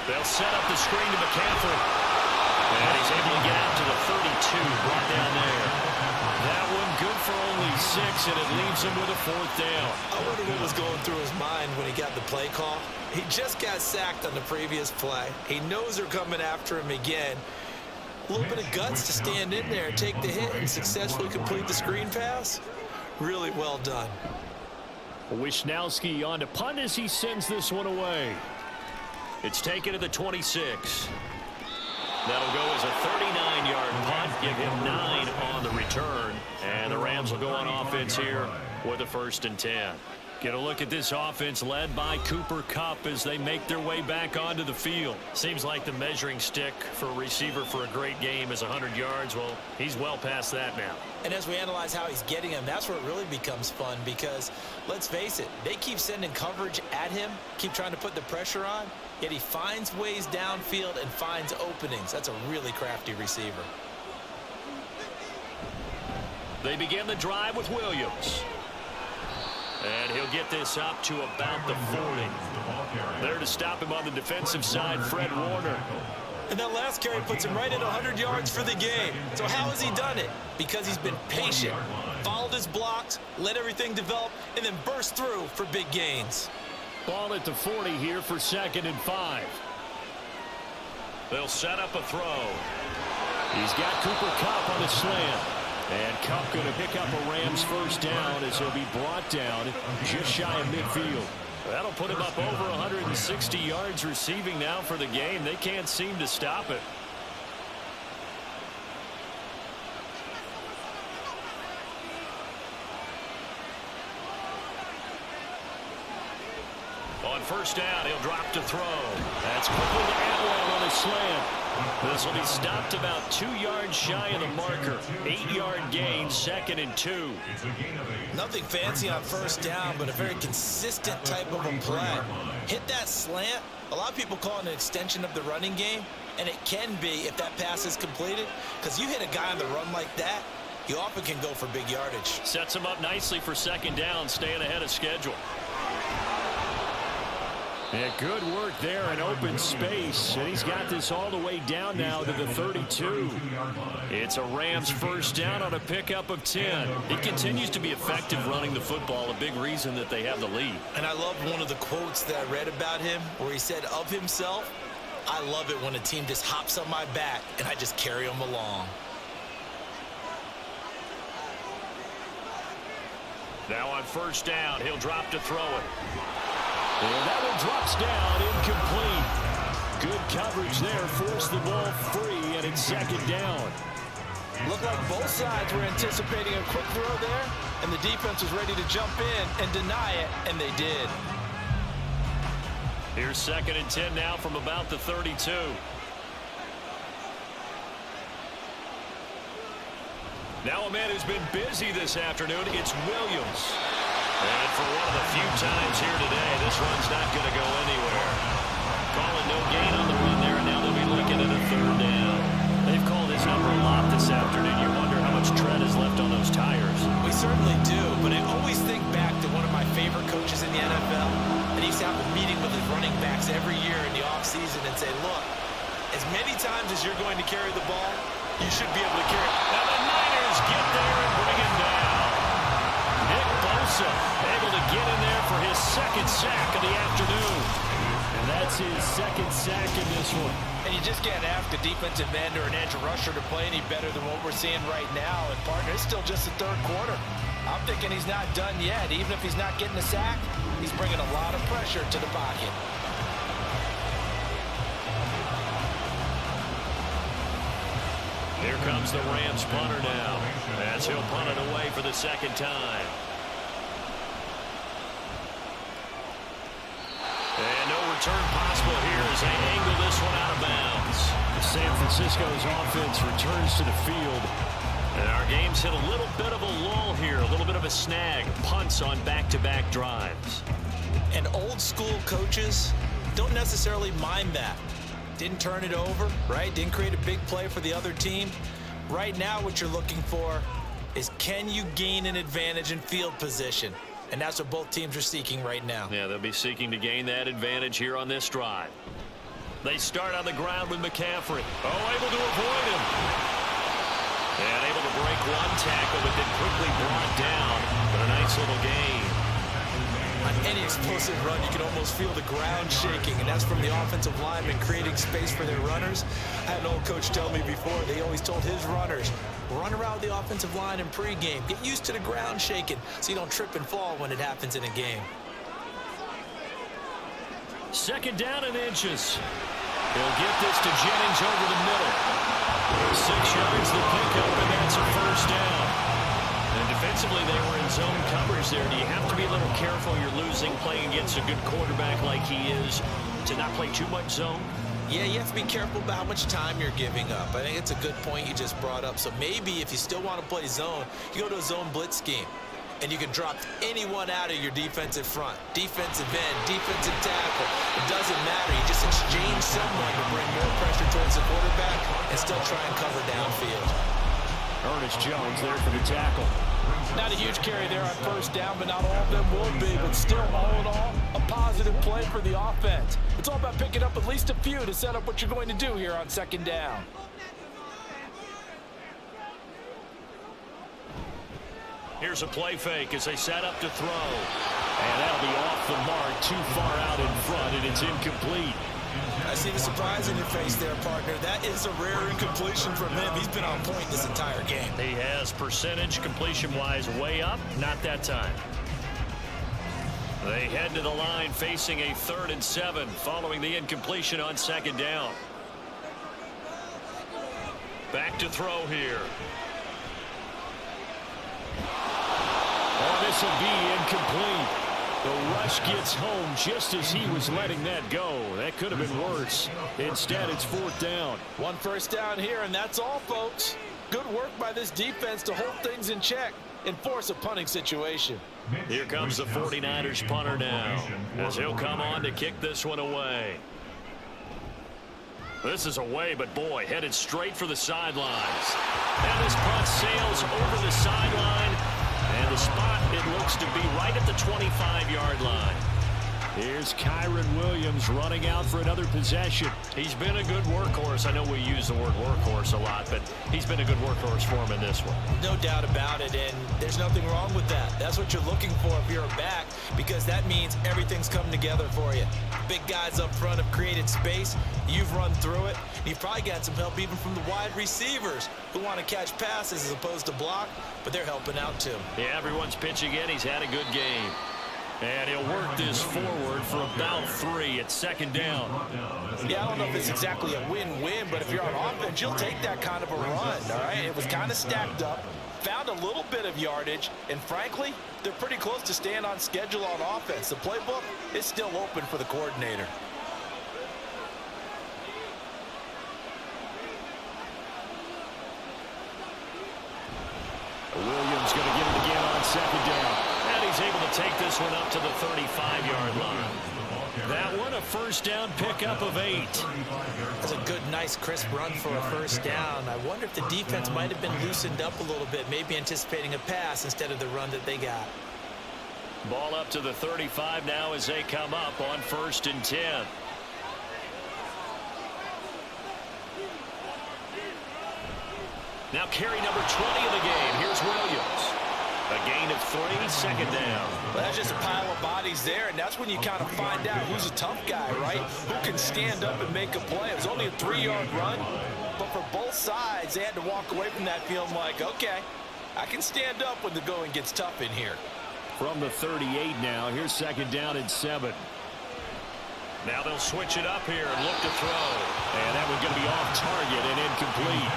They'll set up the screen to McCaffrey. And he's able to get out to the 32, brought down there. That one good for only 6, and it leaves him with a 4th down. I wonder what was going through his mind when he got the play call. He just got sacked on the previous play. He knows they're coming after him again. A little bit of guts to stand in there and take the hit and successfully complete the screen pass. Really well done. Wisnowski on to punt as he sends this one away. It's taken to the 26. That'll go as a 39-yard punt. Give him 9 on the return. And the Rams will go on offense here with a 1st and 10. Get a look at this offense led by Cooper Kupp as they make their way back onto the field. Seems like the measuring stick for a receiver for a great game is 100 yards. Well, he's well past that now. And as we analyze how he's getting him, that's where it really becomes fun because, let's face it, they keep sending coverage at him, keep trying to put the pressure on, yet he finds ways downfield and finds openings. That's a really crafty receiver. They begin the drive with Williams. And he'll get this up to about the 40. There to stop him on the defensive side, Fred Warner. And that last carry puts him right at 100 yards for the game. So how has he done it? Because he's been patient, followed his blocks, let everything develop, and then burst through for big gains. Ball at the 40 here for 2nd and 5. They'll set up a throw. He's got Cooper Kupp on a slant. And Kupp going to pick up a Rams 1st down as he'll be brought down just shy of midfield. That'll put him up over 160 yards receiving now for the game. They can't seem to stop it. On 1st down, he'll drop to throw. That's quickly to Atwell on a slant. This will be stopped about 2 yards shy of the marker. 8-yard gain, 2nd and 2. Nothing fancy on 1st down, but a very consistent type of a play. Hit that slant. A lot of people call it an extension of the running game, and it can be if that pass is completed, because you hit a guy on the run like that, you often can go for big yardage. Sets him up nicely for 2nd down, staying ahead of schedule. Yeah, good work there in open space, and he's got this all the way down now to the 32. It's a Rams 1st down on a pickup of 10. He continues to be effective running the football, a big reason that they have the lead. And I love one of the quotes that I read about him where he said of himself, "I love it when a team just hops on my back and I just carry them along." Now on 1st down, he'll drop to throw it. And that one drops down, incomplete. Good coverage there, forced the ball free, and it's 2nd down. Looked like both sides were anticipating a quick throw there, and the defense was ready to jump in and deny it, and they did. Here's 2nd and 10 now from about the 32. Now a man who's been busy this afternoon, it's Williams. And for one of the few times here today, this run's not going to go anywhere. Calling no gain on the run there, and now they'll be looking at a 3rd down. They've called his number a lot this afternoon. You wonder how much tread is left on those tires. We certainly do, but I always think back to one of my favorite coaches in the NFL, and he used to have a meeting with his running backs every year in the offseason and say, look, as many times as you're going to carry the ball, you should be able to carry it. Now the Niners get there and bring him down. Nick Bosa able to get in there for his 2nd sack of the afternoon. And that's his 2nd sack in this one. And you just can't ask a defensive end or an edge rusher to play any better than what we're seeing right now. And partner, it's still just the 3rd quarter. I'm thinking he's not done yet. Even if he's not getting a sack, he's bringing a lot of pressure to the pocket. Here comes the Rams punter now, as he'll punt it away for the 2nd time. And no return possible here as they angle this one out of bounds. San Francisco's offense returns to the field. And our game's hit a little bit of a lull here, a little bit of a snag. Punts on back-to-back drives. And old school coaches don't necessarily mind that. Didn't turn it over, right? Didn't create a big play for the other team. Right now what you're looking for is, can you gain an advantage in field position? And that's what both teams are seeking right now. Yeah, they'll be seeking to gain that advantage here on this drive. They start on the ground with McCaffrey. Oh, able to avoid him. And able to break one tackle, but then quickly brought down. But a nice little gain. On any explosive run, you can almost feel the ground shaking, and that's from the offensive linemen creating space for their runners. I had an old coach tell me before, they always told his runners, run around the offensive line in pregame. Get used to the ground shaking so you don't trip and fall when it happens in a game. Second down and inches. He'll get this to Jennings over the middle. 6 yards the pickup, and that's a first down. And defensively, they were in zone coverage there. Do you have to be a little careful? You're losing, playing against a good quarterback like he is, to not play too much zone? Yeah, you have to be careful about how much time you're giving up. I think it's a good point you just brought up. So maybe if you still want to play zone, you go to a zone blitz scheme. And you can drop anyone out of your defensive front. Defensive end, defensive tackle. It doesn't matter. You just exchange someone to bring more pressure towards the quarterback and still try and cover downfield. Ernest Jones there for the tackle. Not a huge carry there on first down, but not all of them will be. But still, all in all, a positive play for the offense. It's all about picking up at least a few to set up what you're going to do here on second down. Here's a play fake as they set up to throw. And that'll be off the mark, too far out in front, and it's incomplete. I see the surprise in your face there, partner. That is a rare incompletion from him. He's been on point this entire game. He has percentage completion-wise way up, not that time. They head to the line facing a 3rd and 7 following the incompletion on second down. Back to throw here. Oh, this will be incomplete. The rush gets home just as he was letting that go. That could have been worse. Instead, it's 4th down. One first down here, and that's all, folks. Good work by this defense to hold things in check and force a punting situation. Here comes the 49ers punter now, as he'll come on to kick this one away. This is away, but boy, headed straight for the sidelines. And this punt sails over the sideline. And the spot, it looks to be right at the 25-yard line. Here's Kyron Williams running out for another possession. He's been a good workhorse. I know we use the word workhorse a lot, but he's been a good workhorse for him in this one. No doubt about it, and there's nothing wrong with that. That's what you're looking for if you're a back, because that means everything's come together for you. Big guys up front have created space. You've run through it. You've probably got some help even from the wide receivers who want to catch passes as opposed to block, but they're helping out too. Yeah, everyone's pitching in. He's had a good game. And he'll work this forward for about 3 at second down. Yeah, I don't know if it's exactly a win-win, but if you're on offense, you'll take that kind of a run, all right? It was kind of stacked up, found a little bit of yardage, and frankly, they're pretty close to staying on schedule on offense. The playbook is still open for the coordinator. Williams going to get it again on second down. And he's able to take this one up to the 35-yard line. That one, a first down pickup of 8. That's a good, nice, crisp run for a first down. I wonder if the defense might have been loosened up a little bit, maybe anticipating a pass instead of the run that they got. Ball up to the 35 now as they come up on 1st and 10. Now carry number 20 of the game. Here's Williams. A gain of 3, second down. Well, that's just a pile of bodies there, and that's when you kind of find out who's a tough guy, right? Who can stand up and make a play. It was only a 3-yard run, but for both sides, they had to walk away from that feeling like, okay, I can stand up when the going gets tough in here. From the 38 now, here's second down and 7. Now they'll switch it up here and look to throw. And that one's going to be off target and incomplete.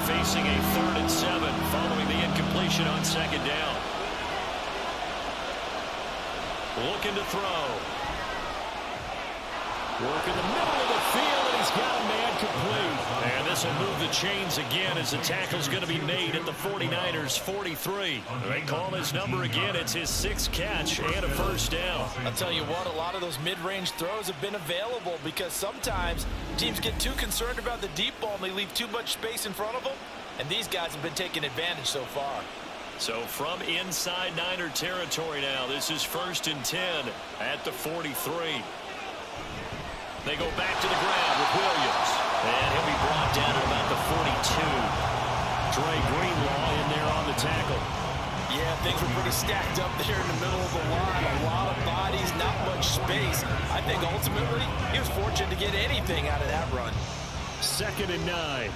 Facing a 3rd and 7 following the incompletion on second down. Looking to throw. Work in the middle of the field, and He's got a man complete. And this will move the chains again as the tackle's going to be made at the 49ers 43. They call his number again. It's his 6th catch and a first down. I'll tell you what, a lot of those mid-range throws have been available because sometimes teams get too concerned about the deep ball and they leave too much space in front of them. And these guys have been taking advantage so far. So from inside Niner territory now, this is 1st and 10 at the 43. They go back to the ground with Williams. And he'll be brought down at about the 42. Dre Greenlaw in there on the tackle. Yeah, things were pretty stacked up there in the middle of the line. A lot of bodies, not much space. I think ultimately he was fortunate to get anything out of that run. 2nd and 9.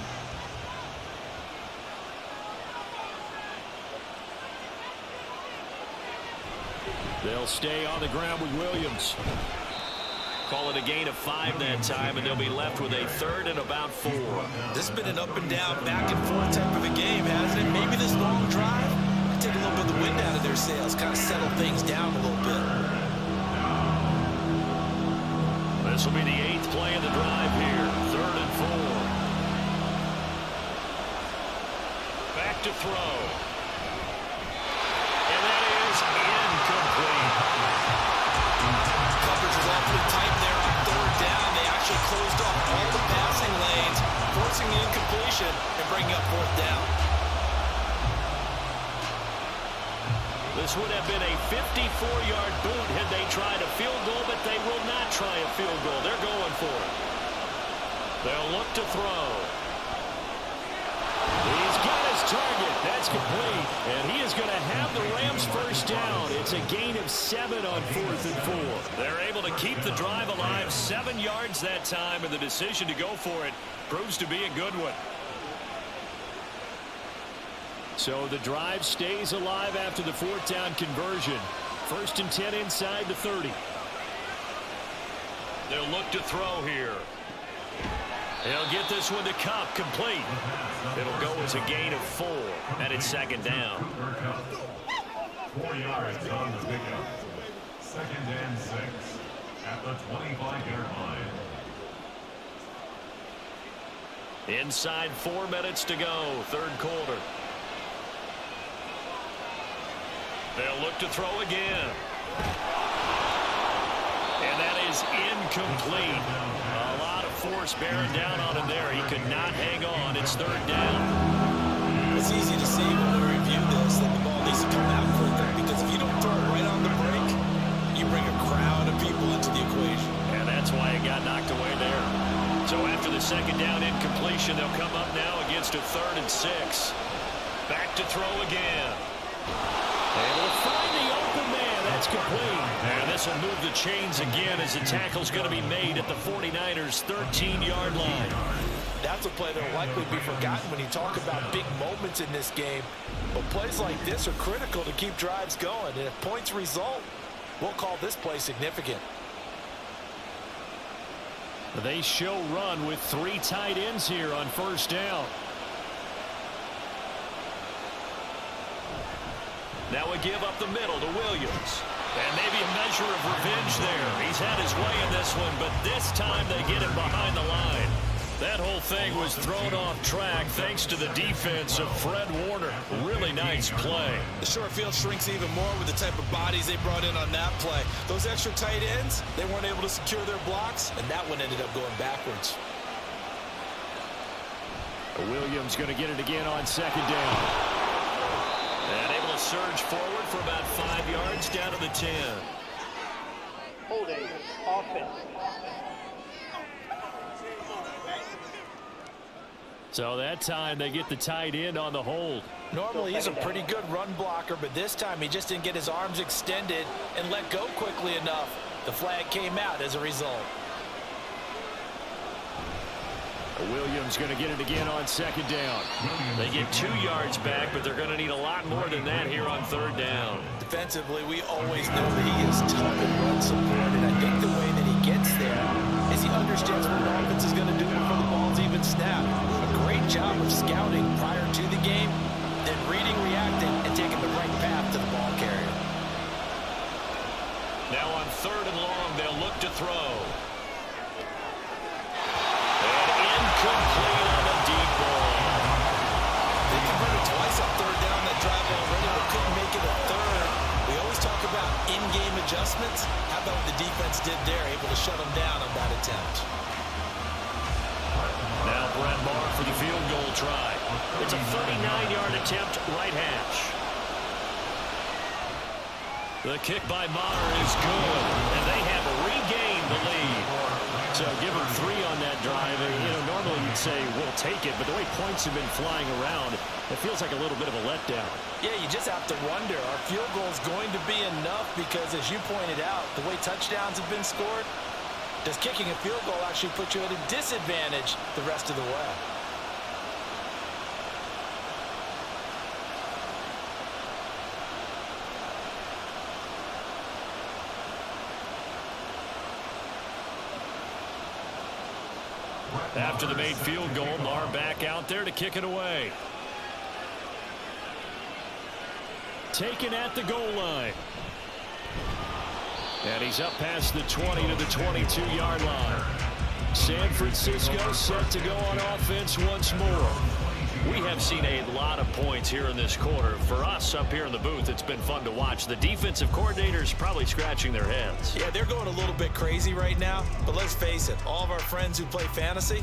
They'll stay on the ground with Williams. Call it a gain of 5 that time, and they'll be left with a 3rd and about 4. This has been an up and down, back and forth type of a game, hasn't it? Maybe this long drive could take a little bit of the wind out of their sails, kind of settle things down a little bit. This will be the 8th play of the drive here. 3rd and 4. Back to throw. And that is incomplete. Coverage was awfully tight there on 3rd down. They actually closed off all the passing lanes, forcing the incompletion and bringing up 4th down. This would have been a 54-yard boot had they tried a field goal, but they will not try a field goal. They're going for it. They'll look to throw. He's got his target. That's complete. And he is going to have the Rams first down. It's a gain of 7 on 4th and 4. They're able to keep the drive alive. 7 yards that time, and the decision to go for it proves to be a good one. So the drive stays alive after the 4th down conversion. 1st and 10 inside the 30. They'll look to throw here. He'll get this one to Cup, complete. It'll go as a gain of 4, and it's 2nd down. 4 yards on the pickup. 2nd and 6 at the 25-yard line. Inside 4 minutes to go, 3rd quarter. They'll look to throw again. And that is incomplete. A lot of force bearing down on him there. He could not hang on. It's 3rd down. It's easy to see when we review this that the ball needs to come out quicker, because if you don't throw it right on the break, you bring a crowd of people into the equation. And that's why it got knocked away there. So after the 2nd down incompletion, they'll come up now against a 3rd and 6. Back to throw again. Able to find the open man. That's complete. And this will move the chains again as the tackle's going to be made at the 49ers' 13-yard line. That's a play that will likely be forgotten when you talk about big moments in this game. But plays like this are critical to keep drives going. And if points result, we'll call this play significant. They show run with 3 tight ends here on 1st down. Now we give up the middle to Williams. And maybe a measure of revenge there. He's had his way in this one, but this time they get him behind the line. That whole thing was thrown off track thanks to the defense of Fred Warner. Really nice play. The short field shrinks even more with the type of bodies they brought in on that play. Those extra tight ends, they weren't able to secure their blocks, and that one ended up going backwards. Williams going to get it again on 2nd down. And able to surge forward for about 5 yards down to the 10. Holding offense. So that time they get the tight end on the hold. Normally he's a pretty good run blocker, but this time he just didn't get his arms extended and let go quickly enough. The flag came out as a result. Williams going to get it again on 2nd down. They get 2 yards back, but they're going to need a lot more than that here on 3rd down. Defensively, we always know that he is tough and run support, and I think the way that he gets there is he understands what the offense is going to do before the ball's even snapped. A great job of scouting prior to the game, then reading, reacting, and taking the right path to the ball carrier. Now on 3rd and long, they'll look to throw. adjustments. How about what the defense did there, able to shut them down on that attempt. Now Brett Maher for the field goal try. It's a 39-yard attempt, right hash. The kick by Maher is good, and they have regained the lead. So give them 3 on that drive. Normally you'd say we'll take it, but the way points have been flying around, it feels like a little bit of a letdown. Yeah, you just have to wonder, are field goals going to be enough? Because as you pointed out, the way touchdowns have been scored, does kicking a field goal actually put you at a disadvantage the rest of the way? After the made field goal, Maher back out there to kick it away. Taken at the goal line. And he's up past the 20 to the 22-yard line. San Francisco set to go on offense once more. We have seen a lot of points here in this quarter. For us up here in the booth, it's been fun to watch. The defensive coordinators probably scratching their heads. Yeah, they're going a little bit crazy right now. But let's face it, all of our friends who play fantasy,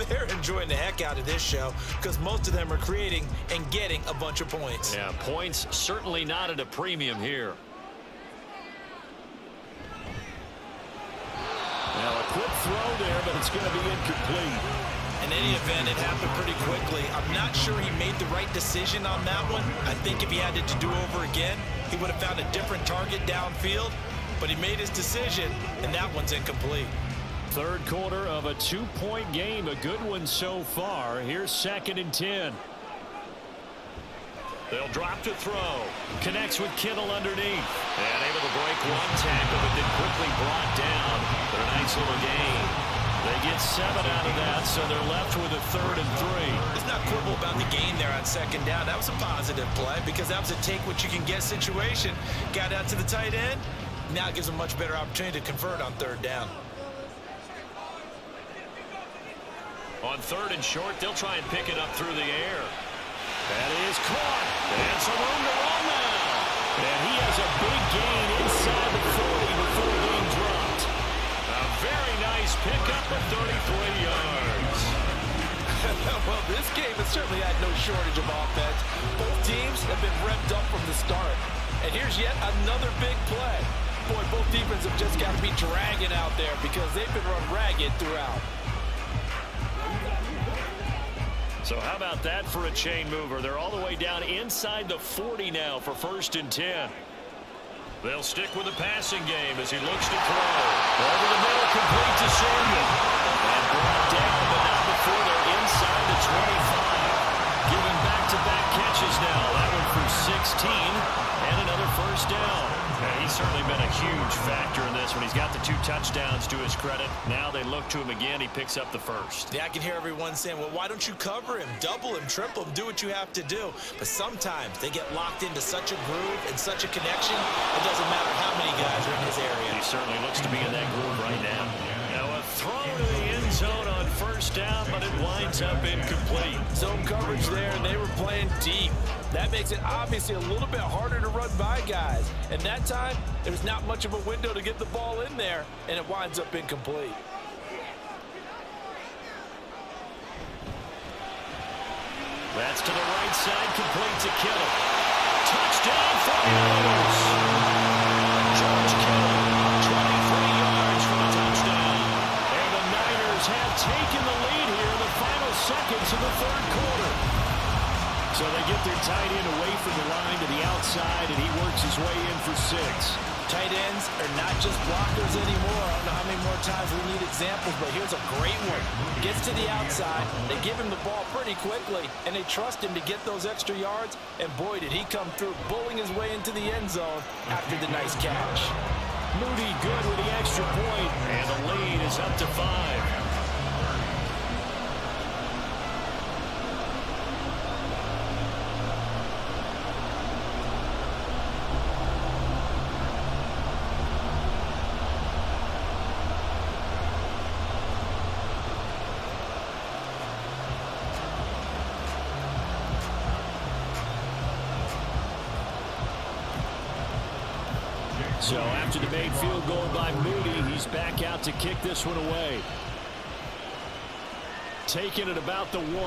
they're enjoying the heck out of this show because most of them are creating and getting a bunch of points. Yeah, points certainly not at a premium here. Now a quick throw there, but it's going to be incomplete. In any event, it happened pretty quickly. I'm not sure he made the right decision on that one. I think if he had it to do over again, he would have found a different target downfield. But he made his decision, and that one's incomplete. Third quarter of a 2-point game. A good one so far. Here's 2nd and 10. They'll drop to throw. Connects with Kittle underneath. And able to break one tackle, but then quickly brought down. But a nice little gain. They get 7 out of that, so they're left with a 3rd and 3. Let's not quibble about the gain there on 2nd down. That was a positive play because that was a take-what-you-can-get situation. Got out to the tight end. Now it gives them a much better opportunity to convert on 3rd down. On 3rd and short, they'll try and pick it up through the air. That is caught. And some room to run now. And he has a big gain inside the 40 before being dropped. A very nice pickup of 33 yards. Well, this game has certainly had no shortage of offense. Both teams have been revved up from the start. And here's yet another big play. Boy, both defenses have just got to be dragging out there because they've been run ragged throughout. So how about that for a chain mover? They're all the way down inside the 40 now for 1st and 10. They'll stick with the passing game as he looks to throw. Over the middle, complete to Samuel. And brought down, but not before they're inside the 25. Giving back-to-back catches now. That one for 16 and another 1st down. And he's certainly been a huge factor in this one. He's got the 2 touchdowns to his credit. Now they look to him again. He picks up the 1st. Yeah, I can hear everyone saying, well, why don't you cover him, double him, triple him, do what you have to do. But sometimes they get locked into such a groove and such a connection, it doesn't matter how many guys are in his area. He certainly looks to be in that groove right now. Now a throw to the end zone on 1st down, but it winds up incomplete. Zone coverage there, and they were playing deep. That makes it obviously a little bit harder to run by guys. And that time, there's not much of a window to get the ball in there, and it winds up incomplete. That's to the right side, complete to Kittle. Touchdown for the Niners. George Kittle, 23 yards for the touchdown. And the Niners have taken the lead here in the final seconds of the 3rd quarter. So they get their tight end away from the line to the outside, and he works his way in for 6. Tight ends are not just blockers anymore. I don't know how many more times we need examples, but here's a great one. Gets to the outside, they give him the ball pretty quickly, and they trust him to get those extra yards, and boy, did he come through, bowling his way into the end zone after the nice catch. Moody good with the extra point, and the lead is up to 5. So after the made field goal by Moody, he's back out to kick this one away. Taking it about the 1. And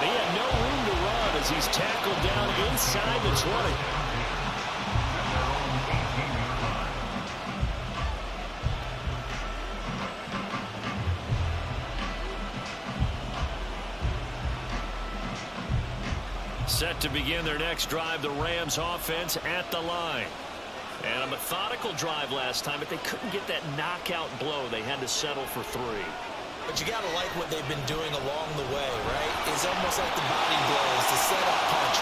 he had no room to run as he's tackled down inside the 20. Set to begin their next drive, the Rams offense at the line. And a methodical drive last time, but they couldn't get that knockout blow. They had to settle for 3. But you got to like what they've been doing along the way, right? It's almost like the body blows, the setup punch.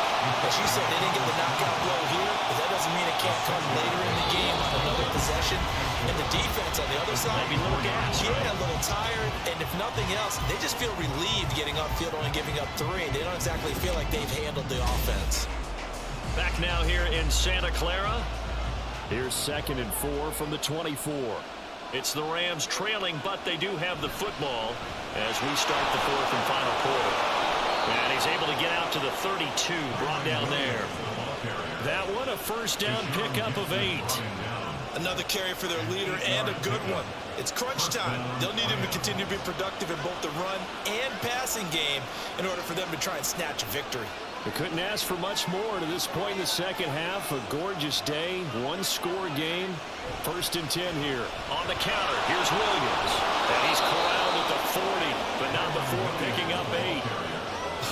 As you said, they didn't get the knockout blow here, but that doesn't mean it can't come later in the game on another possession. And the defense on the other side, maybe a little gas, yeah, a little tired. And if nothing else, they just feel relieved getting upfield, only giving up 3. They don't exactly feel like they've handled the offense. Back now here in Santa Clara. Here's 2nd and 4 from the 24. It's the Rams trailing, but they do have the football as we start the 4th and final quarter. And he's able to get out to the 32, brought down there. That one, a first down pickup of 8. Another carry for their leader and a good one. It's crunch time. They'll need him to continue to be productive in both the run and passing game in order for them to try and snatch a victory. They couldn't ask for much more to this point in the second half. A gorgeous day, 1-score game. 1st and 10 here. On the counter, here's Williams. And he's corralled at the 40, but not before picking up 8.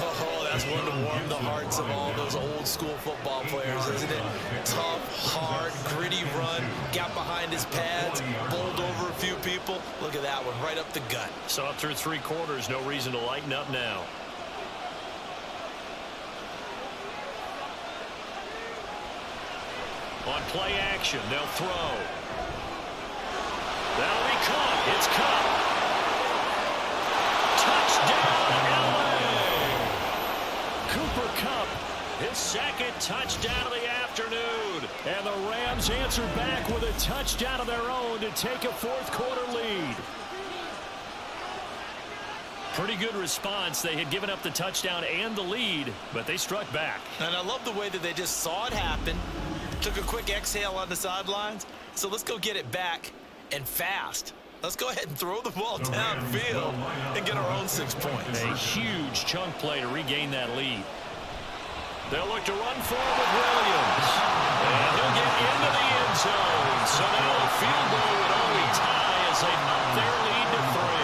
Oh, that's one to warm the hearts of all those old school football players, isn't it? Tough, hard, gritty run. Got behind his pads, bowled over a few people. Look at that one, right up the gut. So up through 3 quarters, no reason to lighten up now. On play action, they'll throw. That'll be caught. It's caught. Touchdown, LA! Cooper Kupp, his 2nd touchdown of the afternoon. And the Rams answer back with a touchdown of their own to take a 4th quarter lead. Pretty good response. They had given up the touchdown and the lead, but they struck back. And I love the way that they just saw it happen. Took a quick exhale on the sidelines. So let's go get it back and fast. Let's go ahead and throw the ball downfield and get our own 6 points. A huge chunk play to regain that lead. They'll look to run forward with Williams. And he'll get into the end zone. So now a field goal would only tie as they up their lead to 3.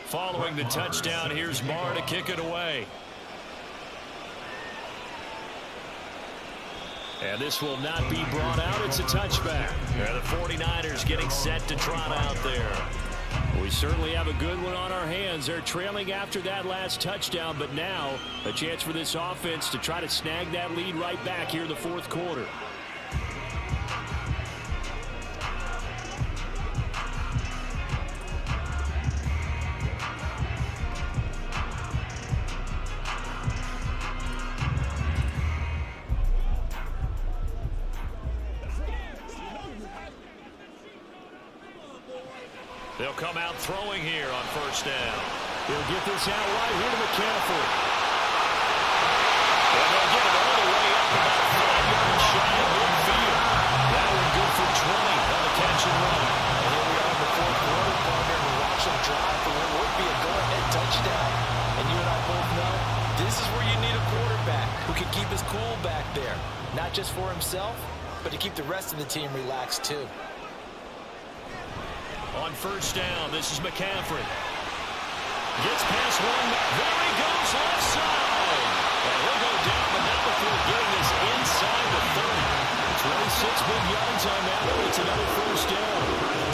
Following the touchdown, here's Marr to kick it away. And this will not be brought out. It's a touchback. The 49ers getting set to trot out there. We certainly have a good one on our hands. They're trailing after that last touchdown, but now a chance for this offense to try to snag that lead right back here in the 4th quarter. They'll come out throwing here on 1st down. He'll get this out right here to McCaffrey. And they'll get it all the way up about 5 yards shy of midfield. That one good for 20 on the catch and run. And here we are in the 4th quarter, partner, and we're watching them drive for what would be a go-ahead touchdown. And you and I both know this is where you need a quarterback who can keep his cool back there. Not just for himself, but to keep the rest of the team relaxed too. On 1st down, this is McCaffrey. Gets past one. There he goes left side. And he'll go down, but not before getting this inside the 30. It's 6 big yards on that one. It's another first down.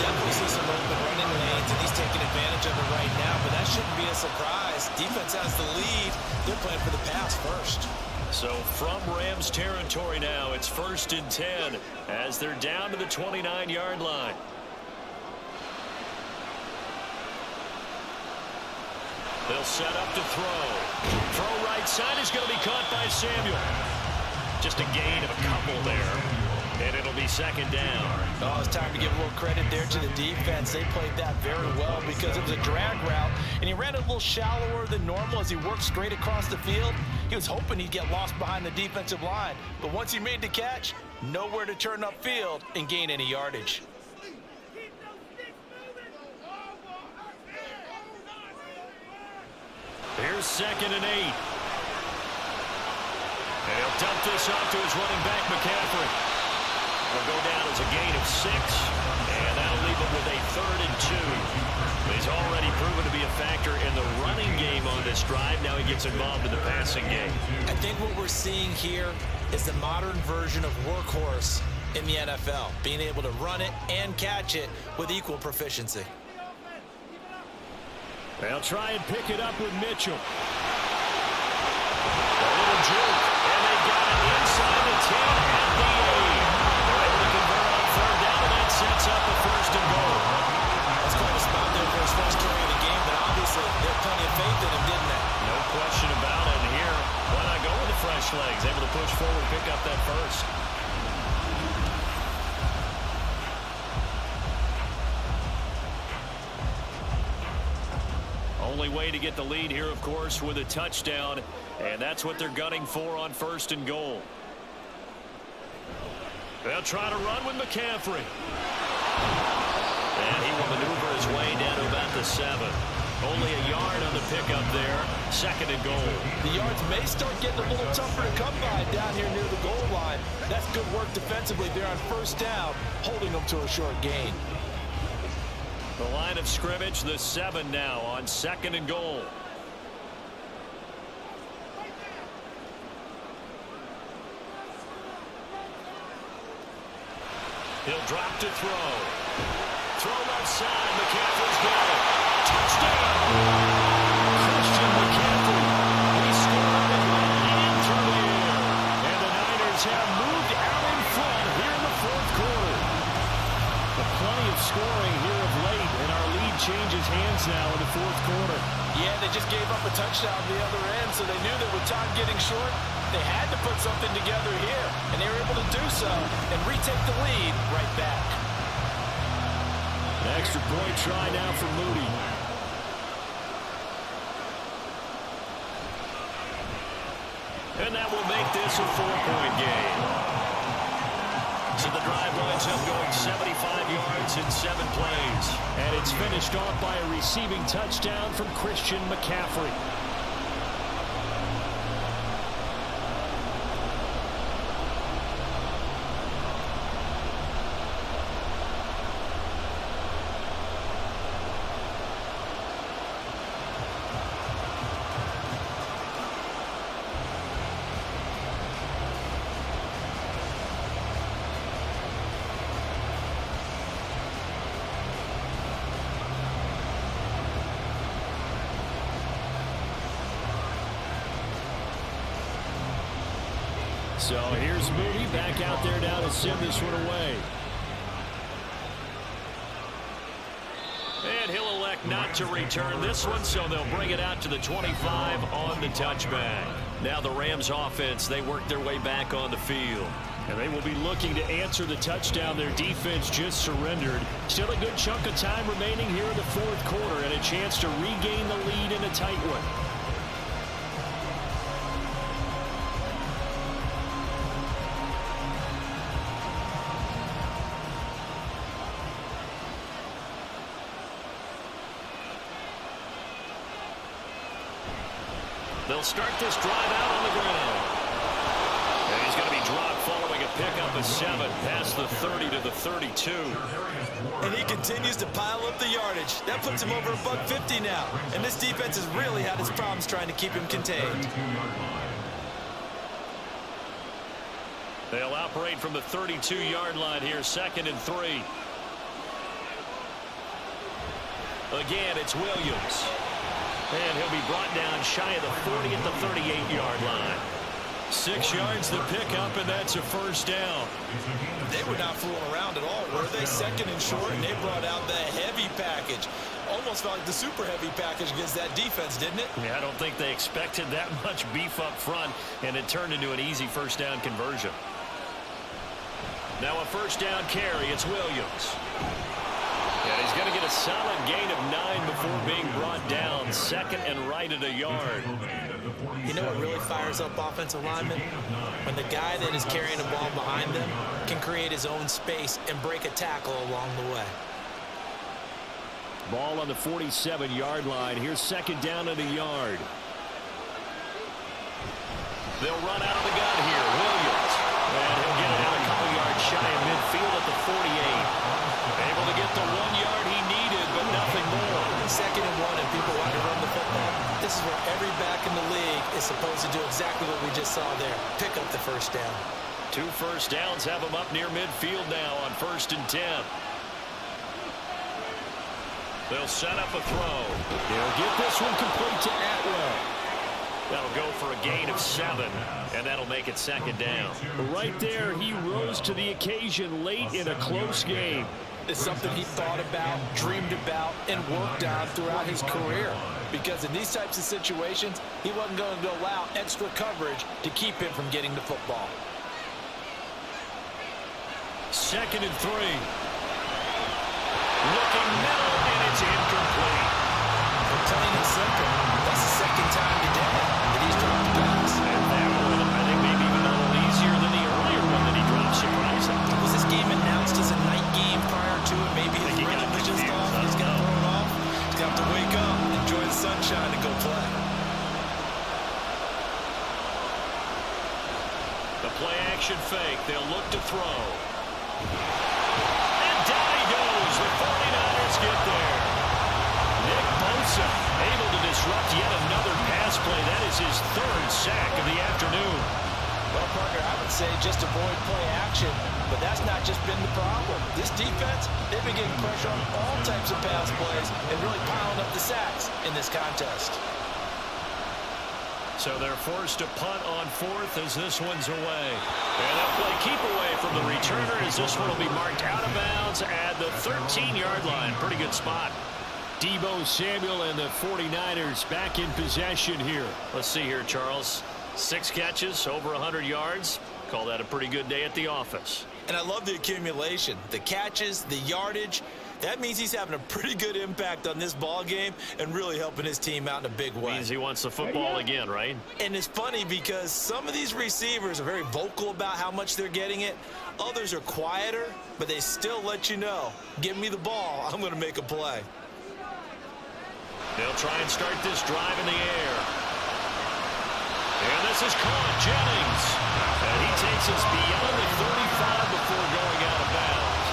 Definitely see some open running lanes, and he's taking advantage of it right now, but that shouldn't be a surprise. Defense has the lead. They're playing for the pass first. So from Rams territory now, it's 1st and 10 as they're down to the 29-yard line. They'll set up to throw. Throw right side is going to be caught by Samuel. Just a gain of a couple there. And it'll be 2nd down. Oh, it's time to give a little credit there to the defense. They played that very well because it was a drag route, and he ran it a little shallower than normal as he worked straight across the field. He was hoping he'd get lost behind the defensive line, but once he made the catch, nowhere to turn upfield and gain any yardage. Here's 2nd and 8. And he'll dump this off to his running back, McCaffrey. Will go down as a gain of 6, and that'll leave him with a 3rd and 2. He's already proven to be a factor in the running game on this drive. Now he gets involved in the passing game. I think what we're seeing here is the modern version of workhorse in the NFL, being able to run it and catch it with equal proficiency. They'll try and pick it up with Mitchell. A little juke, and they got it inside the 10 at the 8. They're able to convert on 3rd down, and that sets up a 1st and goal. That's quite a spot there for his first carry of the game, but obviously they had plenty of faith in him, didn't they? No question about it. And here, why not go with the fresh legs? Able to push forward, pick up that 1st. Only way to get the lead here, of course, with a touchdown, and that's what they're gunning for on 1st and goal. They'll try to run with McCaffrey. And he will maneuver his way down to about the 7. Only a yard on the pickup there. 2nd and goal. The yards may start getting a little tougher to come by down here near the goal line. That's good work defensively there on 1st down, holding them to a short gain. The line of scrimmage, the 7 now on 2nd and goal. He'll drop to throw. Throw left side. McCaffrey's got it. Touchdown! Christian McCaffrey. He scored and went in through the air. And the Niners have moved out in front here in the 4th quarter. But plenty of scoring here of late, and our lead changes hands now in the 4th quarter. Yeah, they just gave up a touchdown on the other end, so they knew that with time getting short, they had to put something together here, and they were able to do so and retake the lead right back. An extra point try now for Moody. And that will make this a 4-point game. So the drive winds up going 75 yards in 7 plays. And it's finished off by a receiving touchdown from Christian McCaffrey. So here's Moody back out there now to send this one away. And he'll elect not to return this one, so they'll bring it out to the 25 on the touchback. Now the Rams offense, they work their way back on the field. And they will be looking to answer the touchdown their defense just surrendered. Still a good chunk of time remaining here in the 4th quarter and a chance to regain the lead in a tight one. They'll start this drive out on the ground. And he's going to be dropped following a pickup of 7 past the 30 to the 32. And he continues to pile up the yardage. That puts him over $150 now. And this defense has really had its problems trying to keep him contained. They'll operate from the 32-yard line here, 2nd and 3. Again, it's Williams. And he'll be brought down shy of the 40 at the 38-yard line. 6 yards the pickup, and that's a first down. They were not fooling around at all, were they? 2nd and short, and they brought out the heavy package. Almost felt like the super heavy package against that defense, didn't it? Yeah, I don't think they expected that much beef up front, and it turned into an easy first down conversion. Now a first down carry. It's Williams. And he's going to get a solid gain of 9 before being brought down. 2nd and right at a yard. You know what really fires up offensive linemen? When the guy that is carrying the ball behind them can create his own space and break a tackle along the way. Ball on the 47-yard line. Here's 2nd down at a yard. They'll run out of the gun here. Williams. And he'll get it out a couple yards shy of midfield at the 48. Able to get the 1 yard he needed, but nothing more. 2nd and 1, and people want to run the football. This is where every back in the league is supposed to do exactly what we just saw there. Pick up the first down. 2 first downs have him up near midfield now on 1st and 10. They'll set up a throw. He'll get this one complete to Atwell. That'll go for a gain of 7, and that'll make it 2nd down. Right there, he rose to the occasion late in a close game. It's something he thought about, dreamed about, and worked on throughout his career. Because in these types of situations, he wasn't going to allow extra coverage to keep him from getting the football. 2nd and 3. Looking middle, and it's incomplete. Plain and simple. That's the 2nd time today that he's dropped the pass. And that one, I think, maybe even a little easier than the earlier one that he dropped, surprising. Was this game announced as a night game prior to it? Maybe his rhythm was just off. He's got to throw it off. He's got to wake up, enjoy the sunshine, and go play. The play action fake. They'll look to throw. And down he goes. The 49ers get there. Nick Bosa able to disrupt yet another pass play. That is his 3rd sack of the afternoon. Well, Parker, I would say just avoid play action, but that's not just been the problem. This defense, they've been getting pressure on all types of pass plays and really piling up the sacks in this contest. So they're forced to punt on 4th as this one's away. And they'll play keep away from the returner as this one will be marked out of bounds at the 13-yard line. Pretty good spot. Deebo Samuel and the 49ers back in possession here. Let's see here, Charles. 6 catches, over 100 yards. Call that a pretty good day at the office. And I love the accumulation, the catches, the yardage. That means he's having a pretty good impact on this ball game and really helping his team out in a big way. Means he wants the football again, right? And it's funny because some of these receivers are very vocal about how much they're getting it. Others are quieter, but they still let you know, give me the ball, I'm going to make a play. They'll try and start this drive in the air. And this is caught. Jennings. And he takes us beyond the 35 before going out of bounds.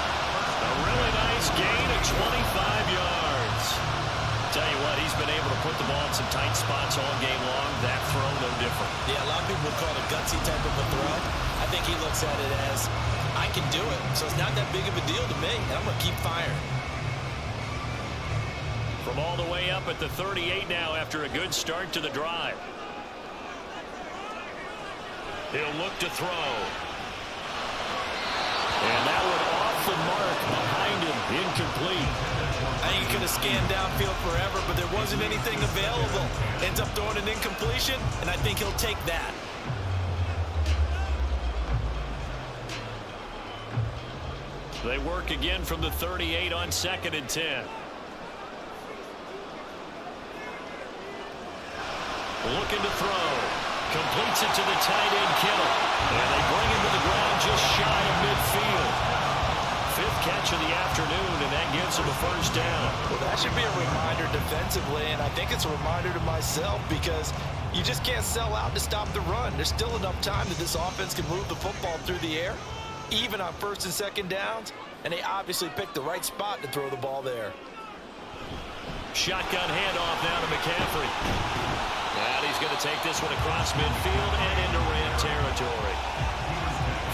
A really nice gain of 25 yards. Tell you what, he's been able to put the ball in some tight spots all game long. That throw, no different. Yeah, a lot of people would call it a gutsy type of a throw. I think he looks at it as, I can do it, so it's not that big of a deal to me, and I'm going to keep firing. From all the way up at the 38 now after a good start to the drive. He'll look to throw. And that one off the mark behind him, incomplete. I think he could have scanned downfield forever, but there wasn't anything available. Ends up throwing an incompletion, and I think he'll take that. They work again from the 38 on 2nd and 10. Looking to throw. Completes it to the tight end, Kittle. And they bring him to the ground just shy of midfield. 5th catch of the afternoon, and that gives him a first down. Well, that should be a reminder defensively, and I think it's a reminder to myself because you just can't sell out to stop the run. There's still enough time that this offense can move the football through the air, even on 1st and 2nd downs, and they obviously picked the right spot to throw the ball there. Shotgun handoff now to McCaffrey. And he's going to take this one across midfield and into Ram territory.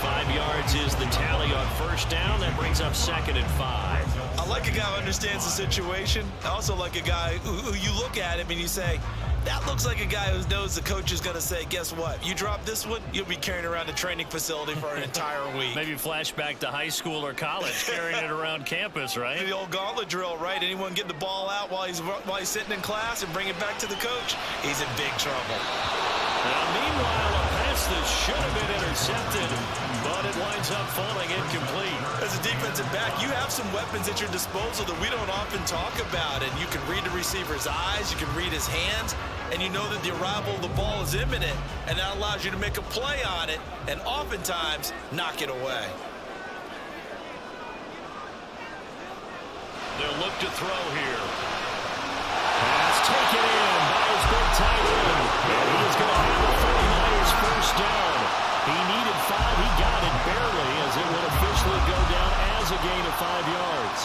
5 yards is the tally on first down. That brings up 2nd and 5. I like a guy who understands the situation. I also like a guy who you look at him and you say, that looks like a guy who knows the coach is going to say, guess what? You drop this one, you'll be carrying around the training facility for an entire week. Maybe flashback to high school or college, carrying it around campus, right? The old gauntlet drill, right? Anyone get the ball out while he's sitting in class and bring it back to the coach? He's in big trouble. Now, meanwhile, a pass that should have been intercepted, but it winds up falling incomplete. As a defensive back, you have some weapons at your disposal that we don't often talk about, and you can read the receiver's eyes, you can read his hands, and you know that the arrival of the ball is imminent, and that allows you to make a play on it and oftentimes knock it away. They'll look to throw here. Pass taken in by his big tight end. And he is going to have the 49ers first down. He needed 5. He got it barely as it would officially go down as a gain of 5 yards.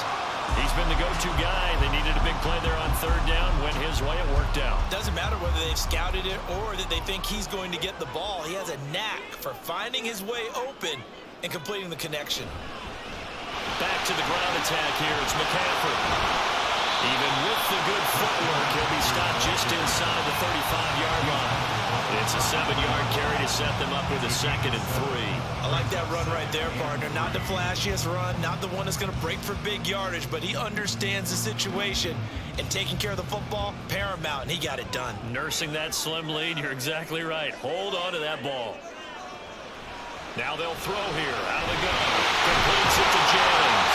He's been the go-to guy. They needed a big play there on third down. Went his way. It worked out. Doesn't matter whether they've scouted it or that they think he's going to get the ball. He has a knack for finding his way open and completing the connection. Back to the ground attack here. It's McCaffrey. Even with the good footwork, he'll be stopped just inside the 35-yard line. It's a 7-yard carry to set them up with a 2nd and 3. I like that run right there, partner. Not the flashiest run, not the one that's going to break for big yardage, but he understands the situation, and taking care of the football, paramount, and he got it done. Nursing that slim lead, you're exactly right. Hold on to that ball. Now they'll throw here, out of the gun. Completes it to James.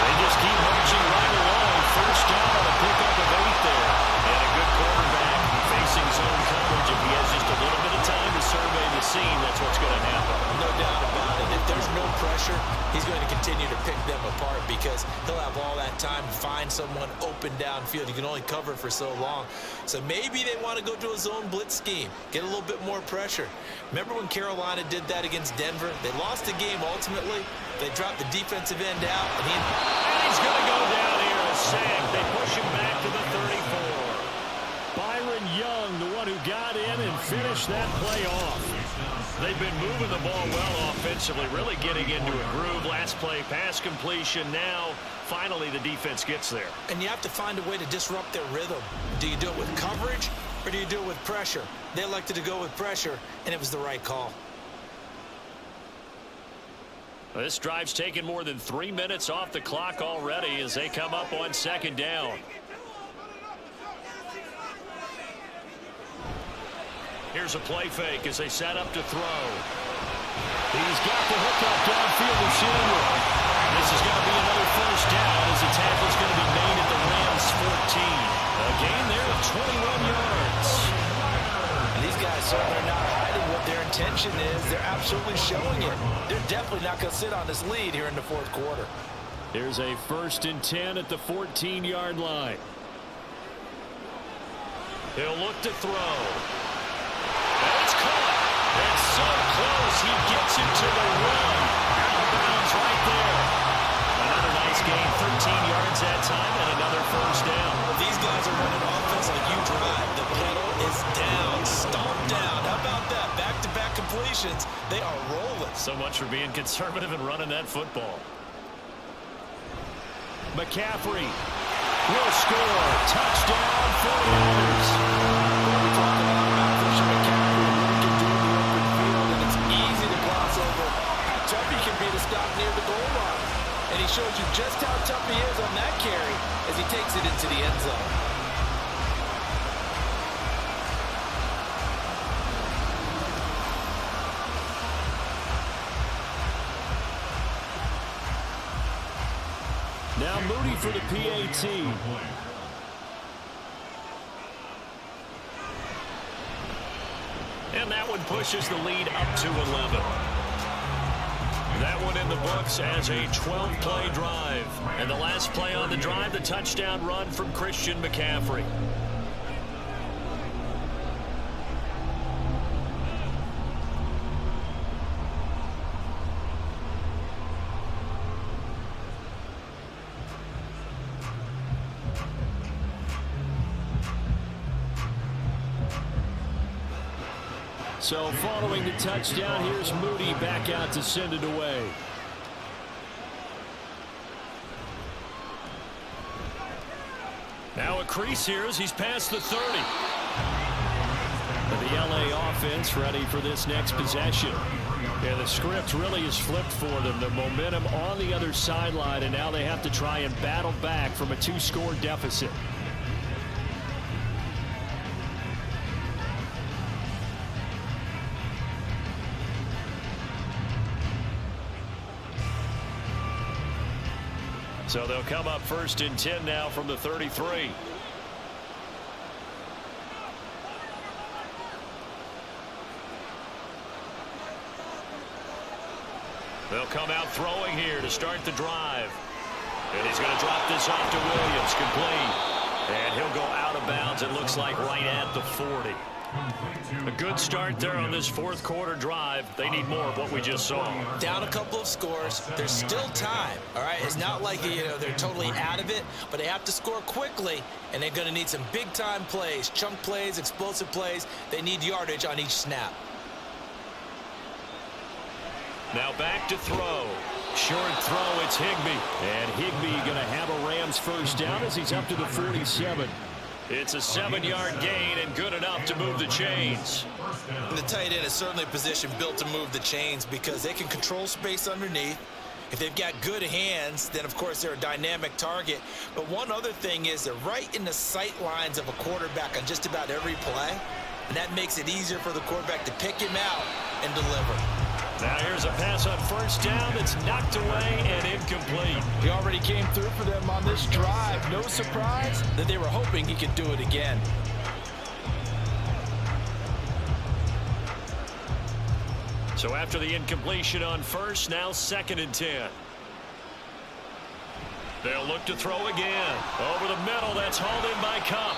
They just keep marching right along. First down on a pickup of 8 there. And a good quarterback facing zone coverage. If he has just a little bit of time to survey the scene, that's what's going to happen. No doubt about it. If there's no pressure, he's going to continue to pick them apart because he'll have all that time to find someone open downfield. You can only cover for so long. So maybe they want to go to a zone blitz scheme, get a little bit more pressure. Remember when Carolina did that against Denver? They lost the game ultimately. They dropped the defensive end out. And he's going to go down here, a sack. They push him back to the 34. Byron Young, the one who got in and finished that play off. They've been moving the ball well offensively, really getting into a groove. Last play, pass completion. Now, finally, the defense gets there. And you have to find a way to disrupt their rhythm. Do you do it with coverage or do you do it with pressure? They elected to go with pressure, and it was the right call. This drive's taken more than 3 minutes off the clock already as they come up on 2nd down. Here's a play fake as they set up to throw. He's got the hookup downfield to Senior. This is going to be another first down as the tackle's going to be made at the Rams 14. A gain there of 21 yards. And these guys certainly are not hiding what their intention is. They're absolutely showing it. They're definitely not going to sit on this lead here in the 4th quarter. Here's a 1st and 10 at the 14-yard line. He'll look to throw. It's caught. It's so close. He gets it to the run. Out of bounds right there. Another nice gain. 13 yards that time and another first down. These guys are running offense like you drive. The pedal is down. Stomp down. How about that? Back-to-back completions. They are rolling. So much for being conservative and running that football. McCaffrey will score. Touchdown 49ers. We're talking about Christian McCaffrey. What he can do in the open field, and it's easy to gloss over how tough he can be to stop near the goal line. And he shows you just how tough he is on that carry as he takes it into the end zone. Now Moody for the PAT. And that one pushes the lead up to 11. That one in the books as a 12-play drive. And the last play on the drive, the touchdown run from Christian McCaffrey. So following the touchdown, here's Moody back out to send it away. Now a crease here as he's past the 30. The LA offense ready for this next possession. Yeah, the script really is flipped for them. The momentum on the other sideline, and now they have to try and battle back from a 2-score deficit. So they'll come up 1st and 10 now from the 33. They'll come out throwing here to start the drive. And he's going to drop this off to Williams, complete. And he'll go out of bounds, it looks like right at the 40. A good start there on this 4th quarter drive. They need more of what we just saw. Down a couple of scores. There's still time, all right? It's not like, they're totally out of it, but they have to score quickly, and they're going to need some big-time plays, chunk plays, explosive plays. They need yardage on each snap. Now back to throw. Short throw, it's Higbee. And Higbee going to have a Rams first down as he's up to the 47. It's a 7-yard gain and good enough to move the chains. And the tight end is certainly a position built to move the chains because they can control space underneath. If they've got good hands, then of course they're a dynamic target. But one other thing is they're right in the sight lines of a quarterback on just about every play. And that makes it easier for the quarterback to pick him out and deliver. Now here's a pass on first down that's knocked away and incomplete. He already came through for them on this drive. No surprise that they were hoping he could do it again. So after the incompletion on first, now 2nd and 10. They'll look to throw again. Over the middle, that's hauled in by Cup.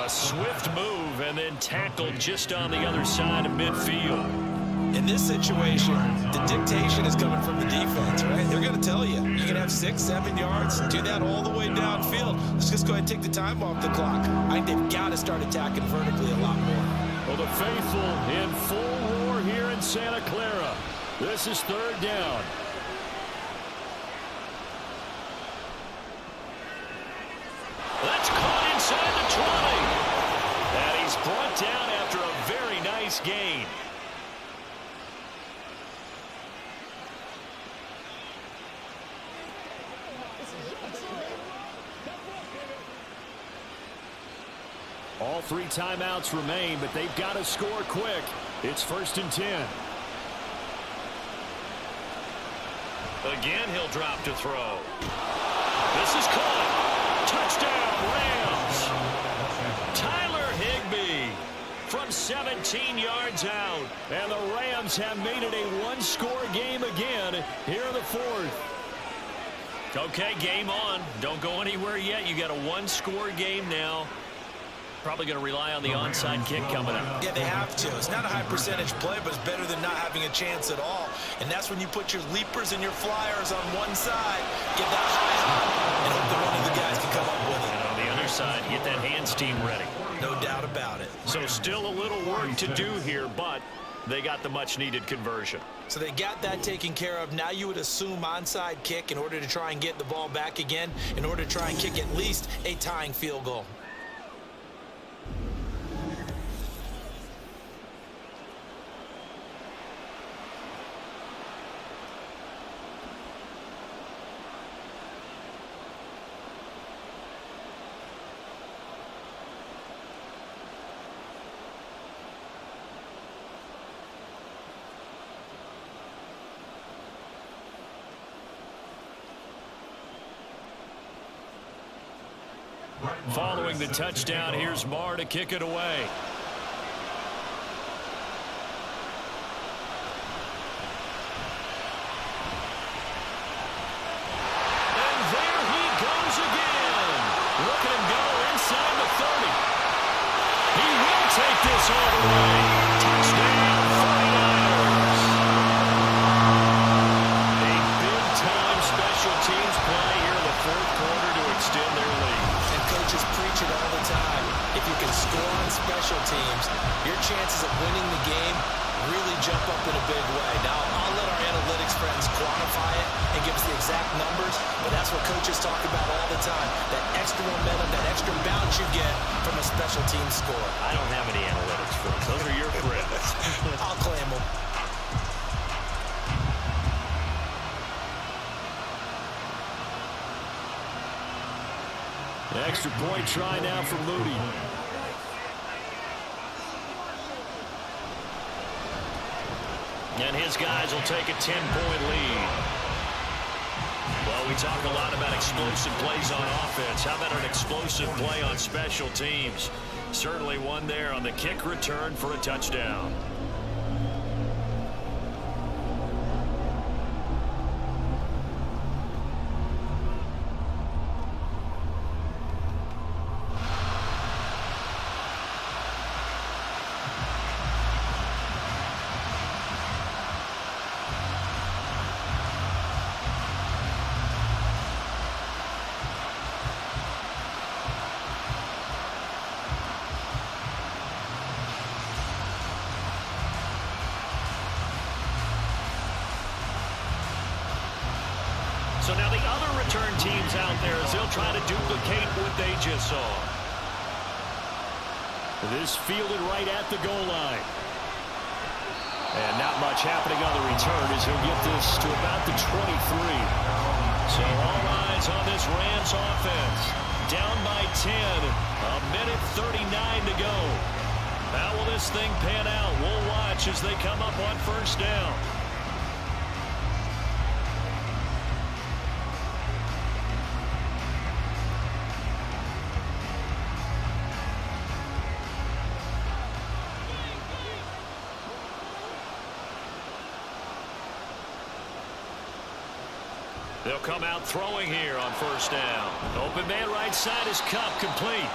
A swift move and then tackled just on the other side of midfield. In this situation, the dictation is coming from the defense, right? They're going to tell you, you can have 6, 7 yards, do that all the way downfield. Let's just go ahead and take the time off the clock. I think they've got to start attacking vertically a lot more. Well, the faithful in full roar here in Santa Clara. This is 3rd down. That's caught inside the 20. And he's brought down after a very nice gain. All 3 timeouts remain, but they've got to score quick. It's 1st and 10. Again, he'll drop to throw. This is caught. Touchdown, Rams. Tyler Higbee from 17 yards out. And the Rams have made it a 1-score game again here in the 4th. Okay, game on. Don't go anywhere yet. You got a 1-score game now. Probably going to rely on the onside kick coming up. Yeah, they have to. It's not a high percentage play, but it's better than not having a chance at all. And that's when you put your leapers and your flyers on one side, get that high hop, and hope that one of the guys can come up with it. And on the other side, get that hands team ready. No doubt about it. So still a little work to do here, but they got the much-needed conversion. So they got that taken care of. Now you would assume onside kick in order to try and get the ball back again, in order to try and kick at least a tying field goal. Following the touchdown, here's Marr to kick it away. And there he goes again. Look at him go inside the 30. He will take this all the way. Touchdown, 49ers. A big-time special teams play here in the 4th quarter to extend their lead. Coaches preach it all the time. If you can score on special teams, your chances of winning the game really jump up in a big way. Now, I'll let our analytics friends quantify it and give us the exact numbers, but that's what coaches talk about all the time, that extra momentum, that extra bounce you get from a special team score. I don't have any analytics for us. Those are your friends. I'll claim them. The extra point try now for Moody. And his guys will take a 10-point lead. Well, we talk a lot about explosive plays on offense. How about an explosive play on special teams? Certainly one there on the kick return for a touchdown. So now the other return teams out there as they'll try to duplicate what they just saw. This fielded right at the goal line. And not much happening on the return as he'll get this to about the 23. So all eyes on this Rams offense. Down by 10. A minute 39 to go. How will this thing pan out? We'll watch as they come up on first down. They'll come out throwing here on first down. Open man right side is Cup, complete.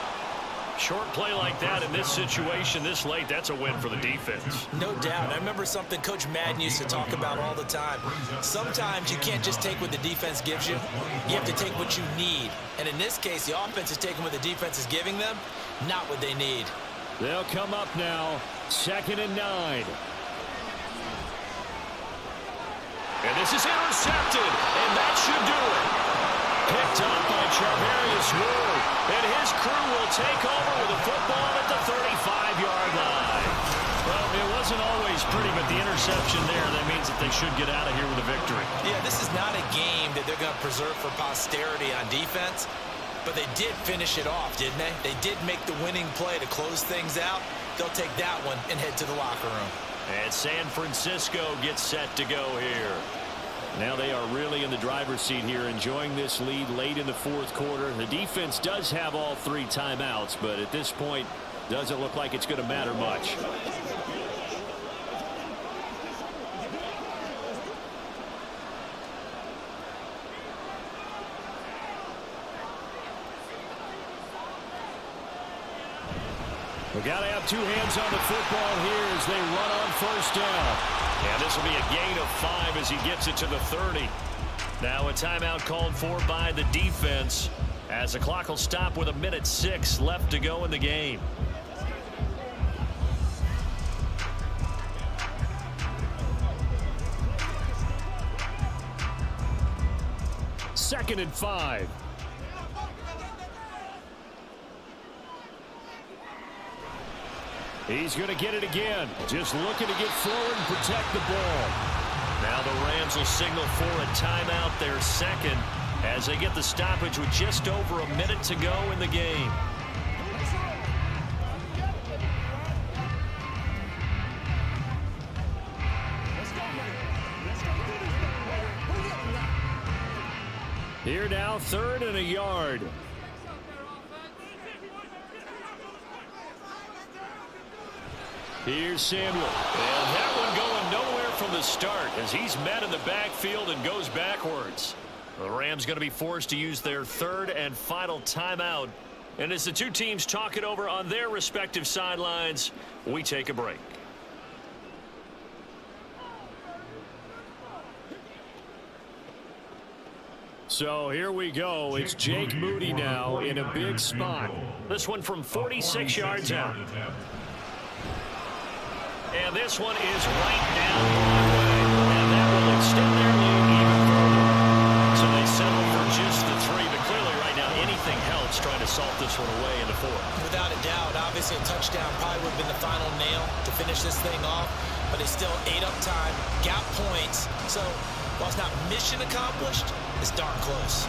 Short play like that in this situation this late, that's a win for the defense. No doubt. I remember something Coach Madden used to talk about all the time. Sometimes you can't just take what the defense gives you. You have to take what you need. And in this case, the offense is taking what the defense is giving them, not what they need. They'll come up now, 2nd and 9. And this is intercepted, and that should do it. Picked up by Charvarius Ward, and his crew will take over with a football at the 35-yard line. Well, it wasn't always pretty, but the interception there, that means that they should get out of here with a victory. Yeah, this is not a game that they're going to preserve for posterity on defense, but they did finish it off, didn't they? They did make the winning play to close things out. They'll take that one and head to the locker room. And San Francisco gets set to go here. Now they are really in the driver's seat here, enjoying this lead late in the fourth quarter. The defense does have all 3 timeouts, but at this point, doesn't look like it's going to matter much. We got to have 2 hands on the football here as they run on first down. And this will be a gain of 5 as he gets it to the 30. Now a timeout called for by the defense as the clock will stop with 1:06 left to go in the game. Second and 5. He's going to get it again. Just looking to get forward and protect the ball. Now the Rams will signal for a timeout, their second, as they get the stoppage with just over a minute to go in the game. Here now, 3rd and a yard. Here's Samuel. And that one going nowhere from the start as he's met in the backfield and goes backwards. The Rams going to be forced to use their 3rd and final timeout. And as the 2 teams talk it over on their respective sidelines, we take a break. So here we go. It's Jake Moody now in a big spot. This one from 46 yards out. And this one is right down Broadway. And that will extend their lead even further. So they settle for just the 3. But clearly right now anything helps trying to salt this one away in the 4th. Without a doubt, obviously a touchdown probably would have been the final nail to finish this thing off. But they still ate up time, got points. So while it's not mission accomplished, it's darn close.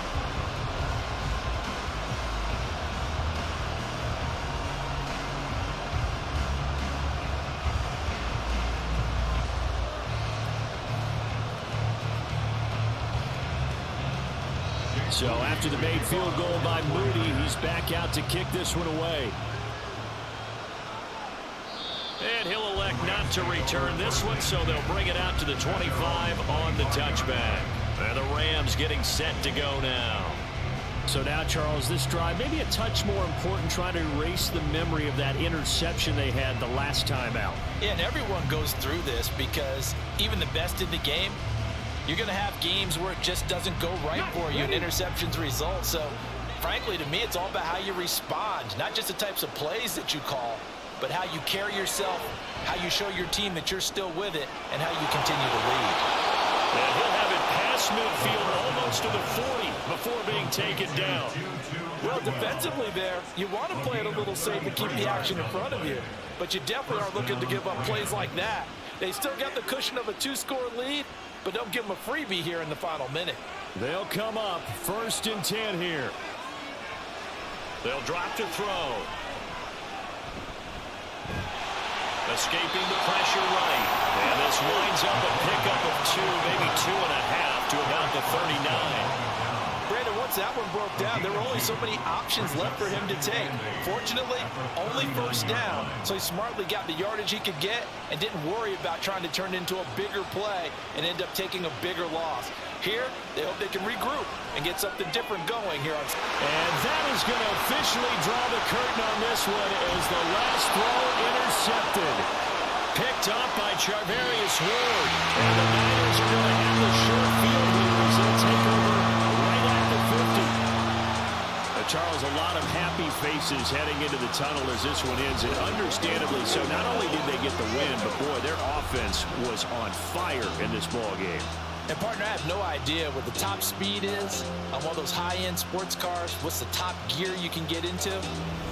So after the made field goal by Moody, he's back out to kick this one away. And he'll elect not to return this one, so they'll bring it out to the 25 on the touchback. And the Rams getting set to go now. So now, Charles, this drive maybe a touch more important, trying to erase the memory of that interception they had the last time out. Yeah, and everyone goes through this because even the best in the game, you're going to have games where it just doesn't go right for you and interceptions result. So, frankly, to me, it's all about how you respond, not just the types of plays that you call, but how you carry yourself, how you show your team that you're still with it, and how you continue to lead. And he'll have it past midfield almost to the 40 before being taken down. Well, defensively there, you want to play it a little safe and keep the action in front of you, but you definitely aren't looking to give up plays like that. They still got the cushion of a 2-score lead, but don't give them a freebie here in the final minute. They'll come up 1st and 10 here. They'll drop to throw. Escaping the pressure right. And this winds up a pickup of 2, maybe 2.5 to about the 39. Brandon, once that one broke down, there were only so many options left for him to take. Fortunately, only 1st down, so he smartly got the yardage he could get and didn't worry about trying to turn it into a bigger play and end up taking a bigger loss. Here, they hope they can regroup and get something different going here on. And that is going to officially draw the curtain on this one as the last throw intercepted. Picked up by Charvarius Ward. And the Niners are going to have the short field here as they'll take over right at the 50. Charles, a lot of happy faces heading into the tunnel as this one ends, and understandably so. Not only did they get the win, but boy, their offense was on fire in this ball game. And, partner, I have no idea what the top speed is on one of those high-end sports cars. What's the top gear you can get into?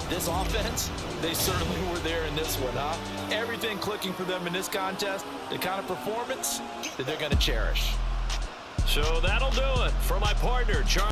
This offense, they certainly were there in this one, huh? Everything clicking for them in this contest, the kind of performance that they're going to cherish. So that'll do it for my partner, Charles.